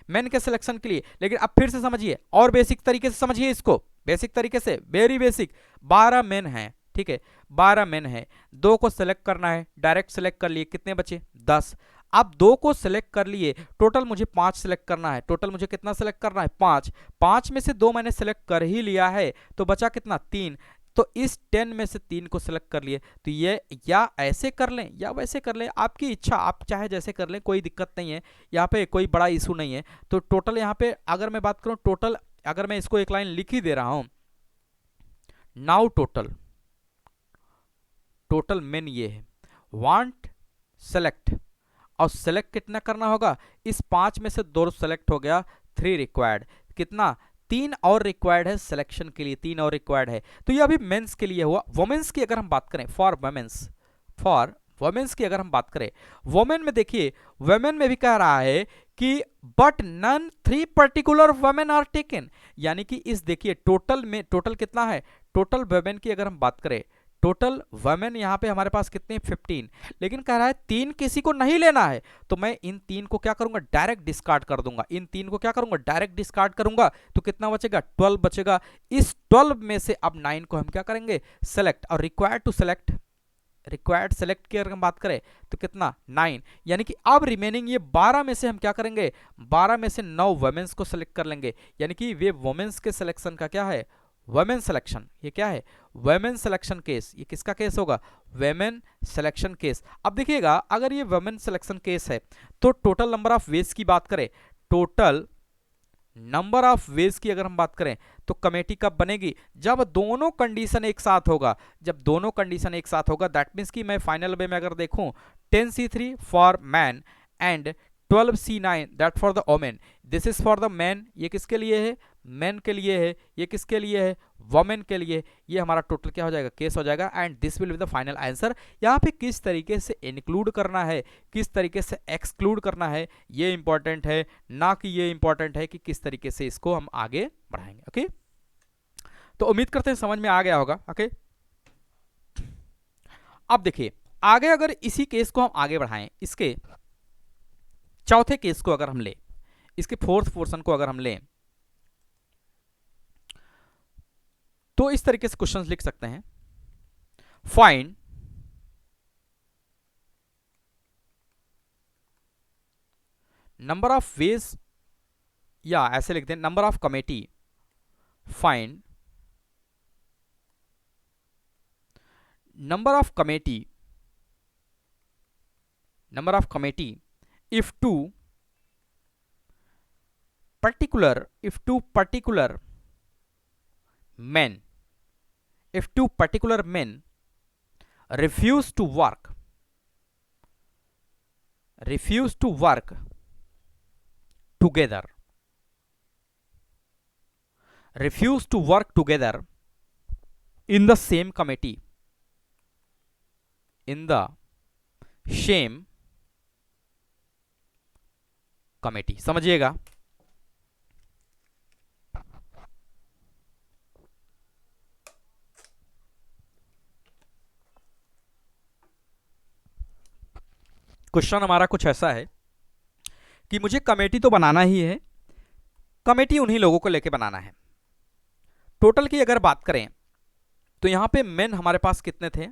मेन के सिलेक्शन के लिए। लेकिन अब फिर से समझिए, और बेसिक तरीके से समझिए इसको, बेसिक तरीके से, वेरी बेसिक। 12 मेन है, ठीक है, 12 मेन है, 2 को सेलेक्ट करना है, डायरेक्ट सेलेक्ट कर लिए, कितने बचे, 10। अब 2 को सेलेक्ट कर लिए, टोटल मुझे 5 सेलेक्ट करना है, टोटल मुझे कितना सेलेक्ट करना है, 5 में से 2 मैंने सेलेक्ट कर ही लिया है, तो बचा कितना, 3। तो इस 10 में से 3 को सेलेक्ट कर लिए। तो ये या ऐसे कर लें या वैसे कर लें, आपकी इच्छा, आप चाहे जैसे कर लें, कोई दिक्कत नहीं है, यहाँ पे कोई बड़ा इशू नहीं है। तो टोटल यहाँ पे अगर मैं बात करूँ, टोटल अगर मैं इसको एक लाइन लिख ही दे रहा हूं, नाउ टोटल मेन ये है, वांट सेलेक्ट, और सेलेक्ट कितना करना होगा, इस 5 में से 2 सेलेक्ट हो गया, 3 रिक्वायर्ड, कितना, 3 और रिक्वायर्ड है सिलेक्शन के लिए, 3 और रिक्वायर्ड है। तो ये अभी मेंस के लिए हुआ। वुमेन्स की अगर हम बात करें, फॉर वुमेन्स की अगर हम बात करें, वुमेन में देखिए, वुमेन में भी कह रहा है कि but none 3 particular women are taken, यानी कि इस देखिए टोटल में, टोटल कितना है, टोटल वुमेन की अगर हम बात करें, टोटल वुमेन यहाँ पे हमारे पास कितने, 15, लेकिन कह रहा है 3 किसी को नहीं लेना है, तो मैं इन 3 को क्या करूंगा, डायरेक्ट डिस्कार्ड कर दूंगा, इन 3 को क्या करूंगा, डायरेक्ट डिस्कार्ड करूंगा। तो कितना बचेगा, 12 बचेगा। इस 12 में से अब 9 को हम क्या करेंगे, सेलेक्ट, और रिक्वायर्ड सेलेक्ट की अगर हम बात करें तो कितना, 9, यानी कि अब रिमेनिंग ये 12 में से हम क्या करेंगे, 12 में से 9 वुमेन्स को सेलेक्ट कर लेंगे, यानी कि वे वुमेन्स के सिलेक्शन का क्या है, वुमेन सिलेक्शन, ये क्या है, वुमेन सिलेक्शन केस, ये किसका केस होगा, वुमेन सिलेक्शन केस। अब देखिएगा अगर ये वुमेन सिलेक्शन केस है तो टोटल नंबर ऑफ वेज की बात करें, टोटल नंबर ऑफ वेज की अगर हम बात करें तो कमेटी कब बनेगी, जब दोनों कंडीशन एक साथ होगा, जब दोनों कंडीशन एक साथ होगा। दैट मीन्स कि मैं फाइनल वे में अगर देखूं 10C3 for man and 12C9 that for the women, this is for the man, ये किसके लिए है, मैन के लिए है, ये किसके लिए है, वोमेन के लिए। ये हमारा टोटल क्या हो जाएगा, केस हो जाएगा। And this will be the final answer. यहाँ पे किस तरीके से इंक्लूड करना है, किस तरीके से एक्सक्लूड करना है, ये इंपॉर्टेंट है, ना कि ये इंपॉर्टेंट है कि किस तरीके से इसको हम आगे बढ़ाएंगे। ओके, तो उम्मीद करते हैं समझ में आ गया होगा। ओके, अब देखिए आगे अगर इसी केस को हम आगे बढ़ाएं, इसके चौथे केस को अगर हम लें, इसके फोर्थ पोर्शन को अगर हम लें, तो इस तरीके से क्वेश्चंस लिख सकते हैं, फाइंड नंबर ऑफ वेज, या ऐसे लिख दें number of committee, find number of committee if two particular men refuse to work together in the same committee, in the same committee। समझिएगा, क्वेश्चन हमारा कुछ ऐसा है कि मुझे कमेटी तो बनाना ही है, कमेटी उन्हीं लोगों को लेके बनाना है। टोटल की अगर बात करें तो यहां पे मेन हमारे पास कितने थे,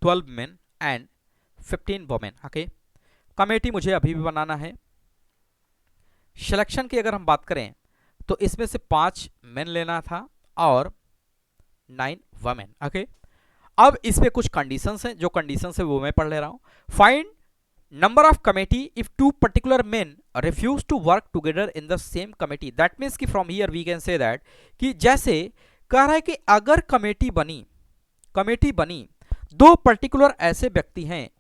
12 main and 15 women. Okay, committee मुझे अभी भी बनाना है। सिलेक्शन की अगर हम बात करें तो इसमें से 5 मेन लेना था और 9 वोमेन। ओके, अब इसमें कुछ कंडीशंस हैं, जो कंडीशंस है वो मैं पढ़ ले रहा हूं। Find number of committee if two particular men refuse to work together in the same committee. That means कि from here we can say that कि जैसे कह रहा है कि अगर कमेटी बनी, दो पर्टिकुलर ऐसे व्यक्ति हैं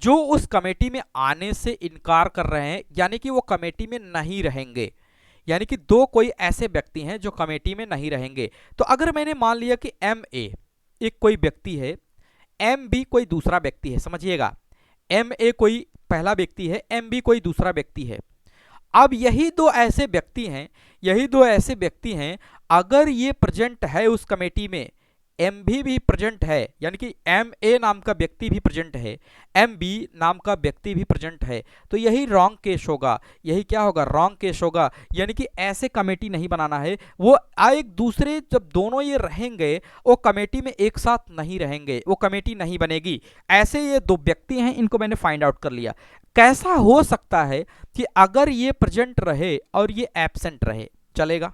जो उस कमेटी में आने से इनकार कर रहे हैं, यानी कि वो कमेटी में नहीं रहेंगे, यानी कि दो कोई ऐसे व्यक्ति हैं जो कमेटी में नहीं रहेंगे। तो अगर मैंने मान लिया कि MA एक कोई व्यक्ति है, MB कोई दूसरा व्यक्ति है, समझिएगा, MA कोई पहला व्यक्ति है, MB कोई दूसरा व्यक्ति है। अब यही दो ऐसे व्यक्ति हैं, अगर ये प्रेजेंट है उस कमेटी में, MB भी प्रेजेंट है, यानी कि MA नाम का व्यक्ति भी प्रेजेंट है, MB नाम का व्यक्ति भी प्रेजेंट है, तो यही रॉन्ग केस होगा। यही क्या होगा, रॉन्ग केस होगा। यानी कि ऐसे कमेटी नहीं बनाना है, वो एक दूसरे, जब दोनों ये रहेंगे वो कमेटी में एक साथ नहीं रहेंगे, वो कमेटी नहीं बनेगी। ऐसे ये दो व्यक्ति हैं, इनको मैंने फाइंड आउट कर लिया। कैसा हो सकता है कि अगर ये प्रेजेंट रहे और ये एब्सेंट रहे, चलेगा।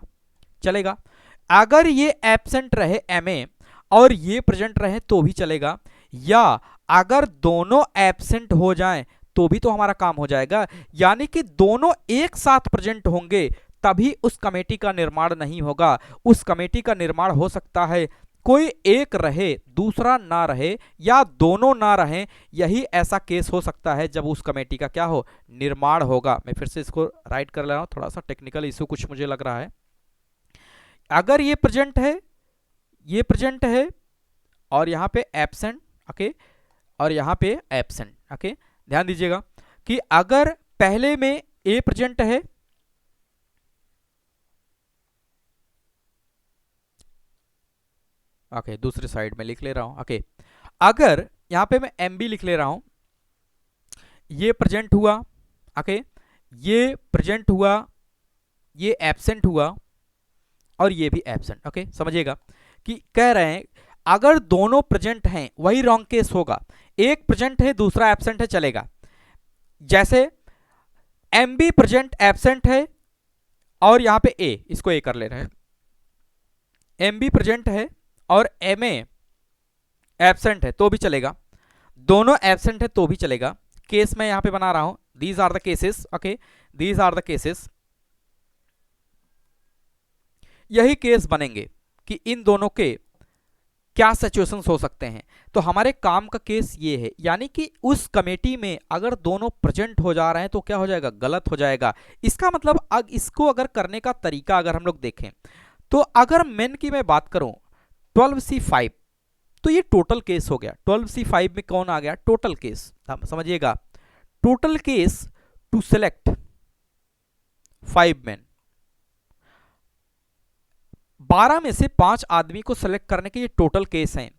अगर ये एब्सेंट रहे MA और ये प्रेजेंट रहे तो भी चलेगा, या अगर दोनों एब्सेंट हो जाएं तो भी तो हमारा काम हो जाएगा। यानी कि दोनों एक साथ प्रेजेंट होंगे तभी उस कमेटी का निर्माण नहीं होगा। उस कमेटी का निर्माण हो सकता है कोई एक रहे दूसरा ना रहे, या दोनों ना रहें, यही ऐसा केस हो सकता है जब उस कमेटी का क्या हो, निर्माण होगा। मैं फिर से इसको राइट कर ले रहा हूं, थोड़ा सा टेक्निकल इशू कुछ मुझे लग रहा है। अगर ये प्रेजेंट है और यहां पे एब्सेंट, ओके, और यहां पे एब्सेंट, ओके, ध्यान दीजिएगा कि अगर पहले में A प्रेजेंट है, ओके, दूसरी साइड में लिख ले रहा हूं, ओके, अगर यहां पे मैं MB लिख ले रहा हूं, ये प्रेजेंट हुआ, ओके, ये प्रेजेंट हुआ, ये एब्सेंट हुआ और ये भी एब्सेंट। ओके, समझिएगा कि कह रहे हैं अगर दोनों प्रेजेंट हैं वही रॉन्ग केस होगा। एक प्रेजेंट है दूसरा एब्सेंट है, चलेगा। जैसे MB प्रेजेंट एब्सेंट है और यहां पे A, इसको A कर ले रहे हैं, एम बी प्रेजेंट है और एम ए एबसेंट है तो भी चलेगा, दोनों एबसेंट है तो भी चलेगा। केस मैं यहां पे बना रहा हूं, these are the cases, okay, these are the cases. यही केस बनेंगे कि इन दोनों के क्या सिचुएशंस हो सकते हैं। तो हमारे काम का केस ये है, यानी कि उस कमेटी में अगर दोनों प्रेजेंट हो जा रहे हैं तो क्या हो जाएगा, गलत हो जाएगा। इसका मतलब इसको अगर करने का तरीका अगर हम लोग देखें तो अगर मेन की मैं बात करूं 12C5, तो ये टोटल केस हो गया। 12C5 में कौन आ गया, टोटल केस, समझिएगा, total case to select 5 men, 12 में से 5 आदमी को सेलेक्ट करने के ये टोटल केस हैं।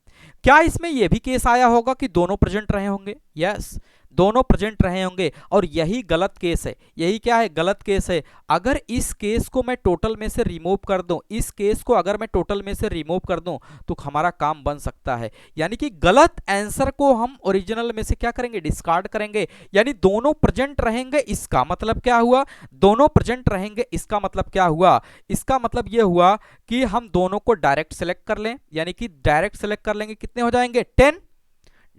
क्या इसमें यह भी केस आया होगा कि दोनों प्रेजेंट रहे होंगे, यस, दोनों प्रेजेंट रहे होंगे, और यही गलत केस है। यही क्या है, गलत केस है। अगर इस केस को मैं टोटल में से रिमूव कर दूं, इस केस को अगर मैं टोटल में से रिमूव कर दूं तो हमारा काम बन सकता है। यानी कि गलत आंसर को हम ओरिजिनल में से क्या करेंगे, डिस्कार्ड करेंगे। यानी दोनों प्रेजेंट रहेंगे, इसका मतलब क्या हुआ, दोनों प्रेजेंट रहेंगे इसका मतलब क्या हुआ, इसका मतलब यह हुआ कि हम दोनों को डायरेक्ट सेलेक्ट कर लें। यानी कि डायरेक्ट सेलेक्ट कर लेंगे, कितने हो जाएंगे, 10,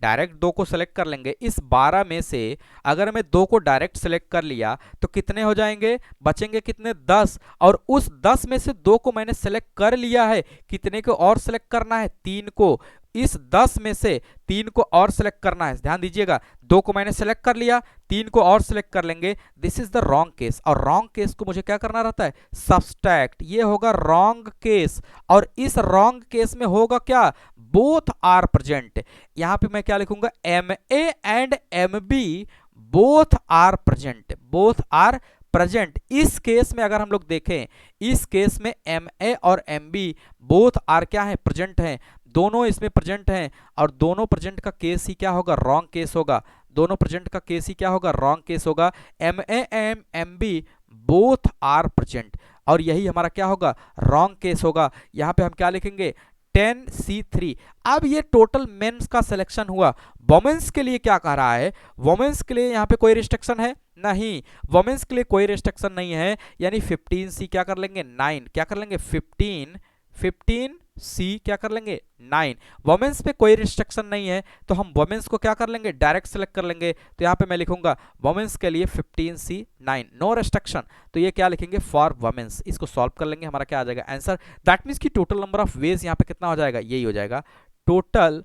डायरेक्ट 2 को सेलेक्ट कर लेंगे। इस 12 में से अगर मैं 2 को डायरेक्ट सेलेक्ट कर लिया तो कितने हो जाएंगे, बचेंगे कितने, 10, और उस 10 में से 2 को मैंने सेलेक्ट कर लिया है, कितने को और सेलेक्ट करना है, 3 को। इस 10 में से 3 को और सेलेक्ट करना है, ध्यान दीजिएगा, 2 को मैंने सेलेक्ट कर लिया, 3 को और सेलेक्ट कर लेंगे। This is the wrong case, और रॉन्ग केस को मुझे क्या करना रहता है, सब्सट्रैक्ट, ये होगा रॉन्ग केस। और इस रॉन्ग केस में होगा क्या, बोथ आर प्रेजेंट। यहां पे मैं क्या लिखूंगा, M A and M B both are present, both are present. इस केस में अगर हम लोग देखें, इस केस में एम ए और एम बी बोथ आर क्या है, प्रेजेंट हैं, दोनों इसमें प्रेजेंट हैं, और दोनों प्रेजेंट का केस ही क्या होगा, रॉन्ग केस होगा। दोनों प्रेजेंट का केस ही क्या होगा, रॉन्ग केस होगा। M A M M B both are present, और यही हमारा क्या होगा, रॉन्ग केस होगा। यहां पे हम क्या लिखेंगे, 10C3। अब ये टोटल मेंस का सिलेक्शन हुआ। वोमेन्स के लिए क्या कह रहा है, वोमेन्स के लिए यहाँ पे कोई रिस्ट्रिक्शन है नहीं, वोमेन्स के लिए कोई रिस्ट्रिक्शन नहीं है। यानी 15C क्या कर लेंगे, 9, क्या कर लेंगे, 15C क्या कर लेंगे, 9। वोमेन्स पे कोई रिस्ट्रिक्शन नहीं है तो हम वोमेन्स को क्या कर लेंगे, डायरेक्ट सेलेक्ट कर लेंगे। तो यहाँ पे मैं लिखूंगा वोमेन्स के लिए 15C 9, नो रिस्ट्रिक्शन। तो ये क्या लिखेंगे, फॉर वोमेन्स। इसको सॉल्व कर लेंगे, हमारा क्या आ जाएगा आंसर। दैट मीन्स कि टोटल नंबर ऑफ वेज यहाँ पे कितना हो जाएगा, यही हो जाएगा। टोटल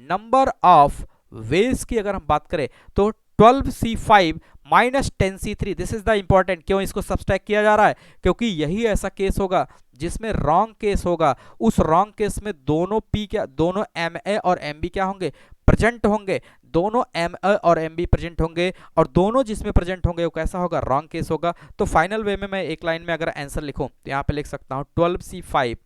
नंबर ऑफ वेज की अगर हम बात करें तो 12C5 minus 10C3, this is the important. क्यों इसको सब्सट्रैक्ट किया जा रहा है, क्योंकि यही ऐसा केस होगा जिसमें रॉन्ग केस होगा। उस रॉन्ग केस में दोनों पी क्या, दोनों एम ए और एम बी क्या होंगे, प्रेजेंट होंगे, दोनों एम ए और एम बी प्रेजेंट होंगे, और दोनों जिसमें प्रेजेंट होंगे वो कैसा होगा, रॉन्ग केस होगा। तो फाइनल वे में मैं एक लाइन में अगर आंसर लिखूं तो यहाँ पे लिख सकता हूं 12C5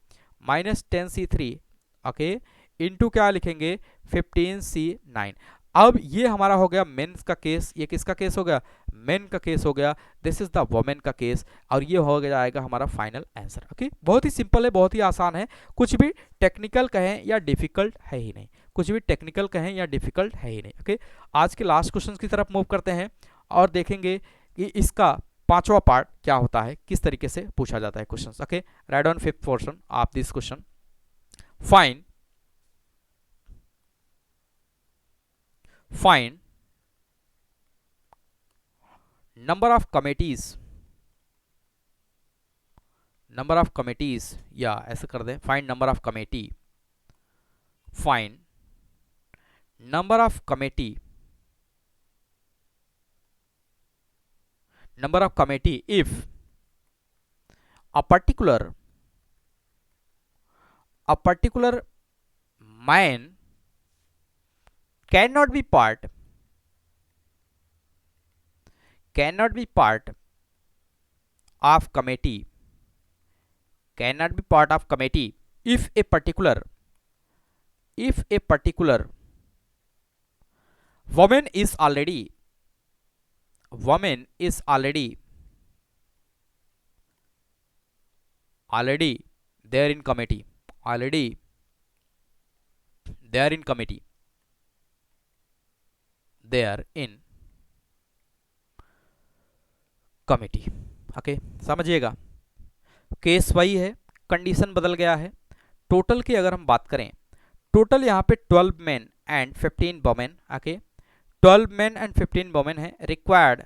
minus 10C3, okay, into क्या लिखेंगे, 15C9। अब ये हमारा हो गया मेंस का केस। ये किसका केस हो गया, मेन का केस हो गया। दिस इज द वोमेन का केस, और ये हो जाएगा हमारा फाइनल आंसर। ओके, बहुत ही सिंपल है, बहुत ही आसान है, कुछ भी टेक्निकल कहें या डिफिकल्ट है ही नहीं, कुछ भी टेक्निकल कहें या डिफिकल्ट है ही नहीं। ओके, आज के लास्ट क्वेश्चन की तरफ मूव करते हैं और देखेंगे कि इसका 5वां पार्ट क्या होता है, किस तरीके से पूछा जाता है question. Okay, write on 5th portion of this question, find number of committees, या ऐसे कर दें, find number of committee, find number of committee, number of committee if a particular man cannot be part of committee, if a particular woman is already there in committee, okay, समझिएगा, case वही है, condition बदल गया है। Total की अगर हम बात करें, टोटल यहाँ पे 12 main and 15 women, okay 12 main and 15 women है। रिक्वायर्ड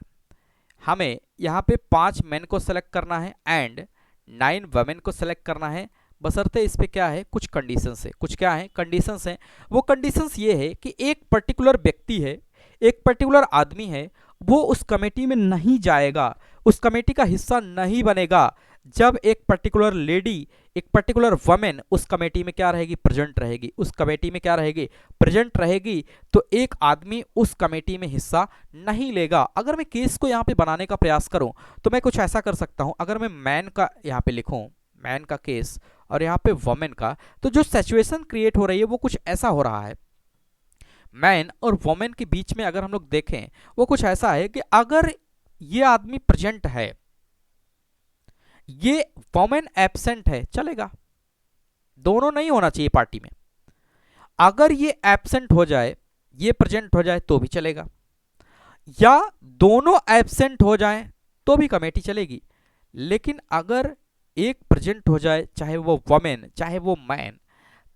हमें यहाँ पे 5 मेन को सेलेक्ट करना है एंड 9 वुमेन को सेलेक्ट करना है, बशर्ते इस पे क्या है, कुछ कंडीशंस है। कुछ क्या है, कंडीशंस हैं। वो कंडीशंस ये है कि एक पर्टिकुलर व्यक्ति है, एक पर्टिकुलर आदमी है, वो उस कमेटी में नहीं जाएगा, उस कमेटी का हिस्सा नहीं बनेगा जब एक पर्टिकुलर लेडी, एक पर्टिकुलर वुमेन उस कमेटी में क्या रहेगी, प्रेजेंट रहेगी। उस कमेटी में क्या रहेगी, प्रेजेंट रहेगी। तो एक आदमी उस कमेटी में हिस्सा नहीं लेगा। अगर मैं केस को यहाँ पे बनाने का प्रयास करूँ तो मैं कुछ ऐसा कर सकता हूँ, अगर मैं मैन का यहाँ पे लिखूँ, मैन का केस और यहाँ पे वुमेन का, तो जो सिचुएशन क्रिएट हो रही है वो कुछ ऐसा हो रहा है। मैन और वुमेन के बीच में अगर हम लोग देखें वो कुछ ऐसा है कि अगर ये आदमी प्रेजेंट है, ये वुमेन एब्सेंट है, चलेगा, दोनों नहीं होना चाहिए पार्टी में। अगर ये एब्सेंट हो जाए, ये प्रेजेंट हो जाए तो भी चलेगा, या दोनों एब्सेंट हो जाएं तो भी कमेटी चलेगी। लेकिन अगर एक प्रेजेंट हो जाए, चाहे वो वुमेन चाहे वो मैन,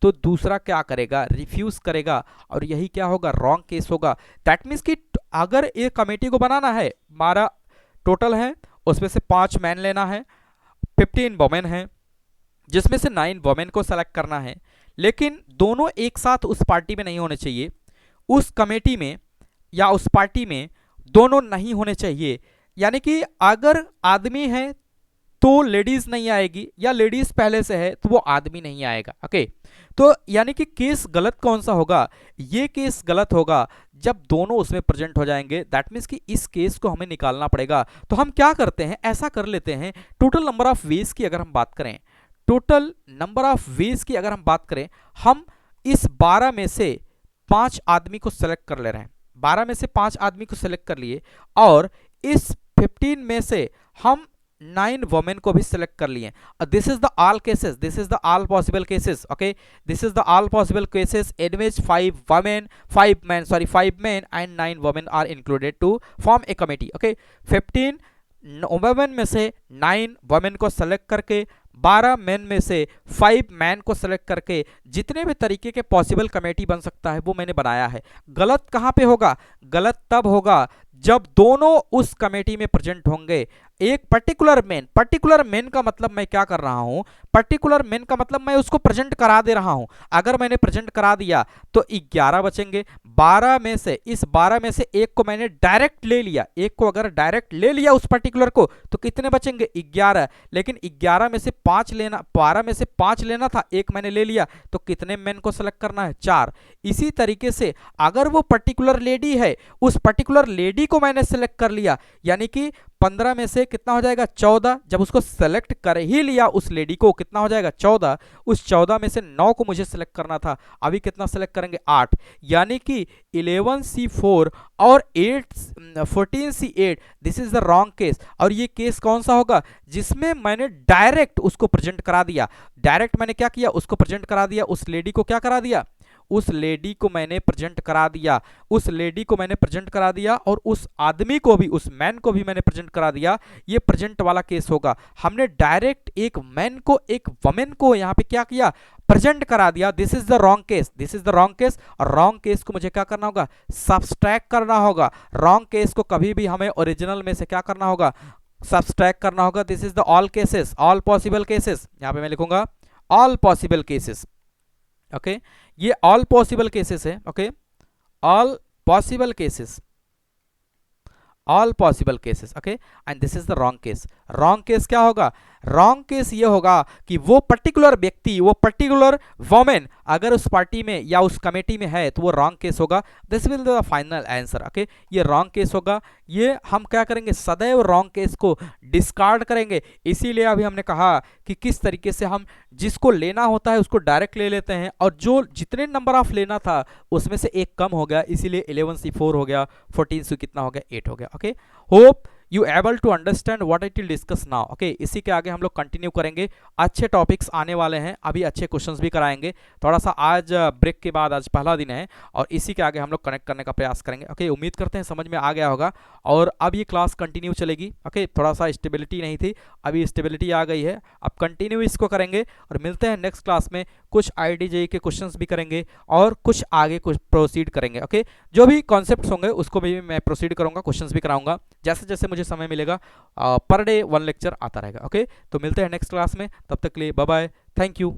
तो दूसरा क्या करेगा, रिफ्यूज करेगा, और यही क्या होगा, रॉन्ग केस होगा। दैट मीन्स कि अगर एक कमेटी को बनाना है, हमारा टोटल है उसमें से 5 मैन लेना है, 15 वुमेन है, जिसमें से 9 वुमेन को सेलेक्ट करना है, लेकिन दोनों एक साथ उस पार्टी में नहीं होने चाहिए, उस कमेटी में या उस पार्टी में दोनों नहीं होने चाहिए। यानी कि अगर आदमी है तो लेडीज नहीं आएगी, या लेडीज पहले से है तो वो आदमी नहीं आएगा। ओके, तो यानी कि केस गलत कौन सा होगा, ये केस गलत होगा जब दोनों उसमें प्रेजेंट हो जाएंगे। दैट मीन्स कि इस केस को हमें निकालना पड़ेगा। तो हम क्या करते हैं, ऐसा कर लेते हैं, टोटल नंबर ऑफ वेज की अगर हम बात करें, टोटल नंबर ऑफ वेज की अगर हम बात करें, हम इस 12 में से 5 आदमी को सेलेक्ट कर ले रहे हैं, 12 में से 5 आदमी को सेलेक्ट कर लिए, और इस 15 में से हम 9 वुमेन को भी सेलेक्ट कर लिए। This is the all cases, this is the all possible cases. Okay, this is the all possible cases in which 5 men and 9 women are included to form a committee. Okay, 15 women में से 9 women को select करके, 12 main में से 5 man को select करके, जितने भी तरीके के पॉसिबल कमेटी बन सकता है वो मैंने बनाया है। गलत कहाँ पे होगा, गलत तब होगा जब दोनों उस कमेटी में प्रेजेंट होंगे। एक पर्टिकुलर मेन का मतलब मैं क्या कर रहा हूं, पर्टिकुलर मेन का मतलब मैं उसको प्रेजेंट करा दे रहा हूं। अगर मैंने प्रेजेंट करा दिया तो 11 बचेंगे। 12 में से, इस 12 में से एक को मैंने डायरेक्ट ले लिया, एक को अगर डायरेक्ट ले लिया उस पर्टिकुलर को, तो कितने बचेंगे, 11। लेकिन 11 में से 5 लेना, 12 में से 5 लेना था, एक मैंने ले लिया, तो कितने मेन को सेलेक्ट करना है, 4। इसी तरीके से अगर वो पर्टिकुलर लेडी है, उस पर्टिकुलर लेडी को मैंने सेलेक्ट कर लिया, यानी कि 15 में से कितना हो जाएगा, 14। जब उसको सेलेक्ट कर ही लिया उस लेडी को, कितना हो जाएगा, 14। उस 14 में से 9 को मुझे सेलेक्ट करना था, अभी कितना सेलेक्ट करेंगे, 8। यानी कि 11C4 और 14C8, this is the wrong case. और ये केस कौन सा होगा, जिसमें मैंने डायरेक्ट उसको प्रेजेंट करा दिया। डायरेक्ट मैंने क्या किया, उसको प्रेजेंट करा दिया, उस लेडी को क्या करा दिया, उस लेडी को मैंने प्रेजेंट करा दिया, उस लेडी को मैंने प्रेजेंट करा दिया, और उस आदमी को भी, उस मैन को भी मैंने प्रेजेंट करा दिया। ये प्रेजेंट वाला केस होगा। हमने डायरेक्ट एक मैन को, एक वुमेन को यहाँ पे क्या किया, प्रेजेंट करा दिया। This is the wrong case, this is the wrong case. और रॉन्ग केस को मुझे क्या करना होगा, सब्सट्रैक्ट करना होगा। रॉन्ग केस को कभी भी हमें ओरिजिनल में से क्या करना होगा, सब्सट्रैक्ट करना होगा। This is the all cases, all possible cases, यहाँ पे मैं लिखूंगा ऑल पॉसिबल केसेस। ओके, ये ऑल पॉसिबल केसेस है। Okay, all possible cases, all possible cases. Okay, and this is the wrong case. Wrong case क्या होगा, wrong case ये होगा कि वो पर्टिकुलर व्यक्ति, वो पर्टिकुलर वुमेन अगर उस पार्टी में या उस कमेटी में है तो वो रॉन्ग केस होगा। This will the final answer. Okay, ये रॉन्ग केस होगा। ये हम क्या करेंगे, सदैव रॉन्ग केस को डिस्कार्ड करेंगे। इसीलिए अभी हमने कहा कि किस तरीके से हम जिसको लेना होता है उसको डायरेक्ट ले लेते हैं, और जो जितने नंबर ऑफ लेना था उसमें से एक कम हो गया, इसीलिए 11C4 हो गया, 14C कितना हो गया, 8 हो गया। Okay, hope you able to understand what it will discuss now. Okay, इसी के आगे हम लोग कंटिन्यू करेंगे, अच्छे टॉपिक्स आने वाले हैं, अभी अच्छे क्वेश्चंस भी कराएंगे। थोड़ा सा आज ब्रेक के बाद आज पहला दिन है और इसी के आगे हम लोग कनेक्ट करने का प्रयास करेंगे। ओके, उम्मीद करते हैं समझ में आ गया होगा। और अब ये क्लास कंटिन्यू चलेगी। ओके, थोड़ा सा स्टेबिलिटी नहीं थी, अभी स्टेबिलिटी आ गई है, अब कंटिन्यू इसको करेंगे और मिलते हैं नेक्स्ट क्लास में। कुछ IIT-JEE के क्वेश्चंस भी करेंगे और कुछ आगे कुछ प्रोसीड करेंगे। ओके, जो भी कॉन्सेप्ट्स होंगे उसको भी मैं प्रोसीड करूंगा, क्वेश्चंस भी कराऊंगा जैसे जैसे मुझे समय मिलेगा। पर डे 1 लेक्चर आता रहेगा। ओके, तो मिलते हैं नेक्स्ट क्लास में, तब तक के लिए बाय बाय, थैंक यू।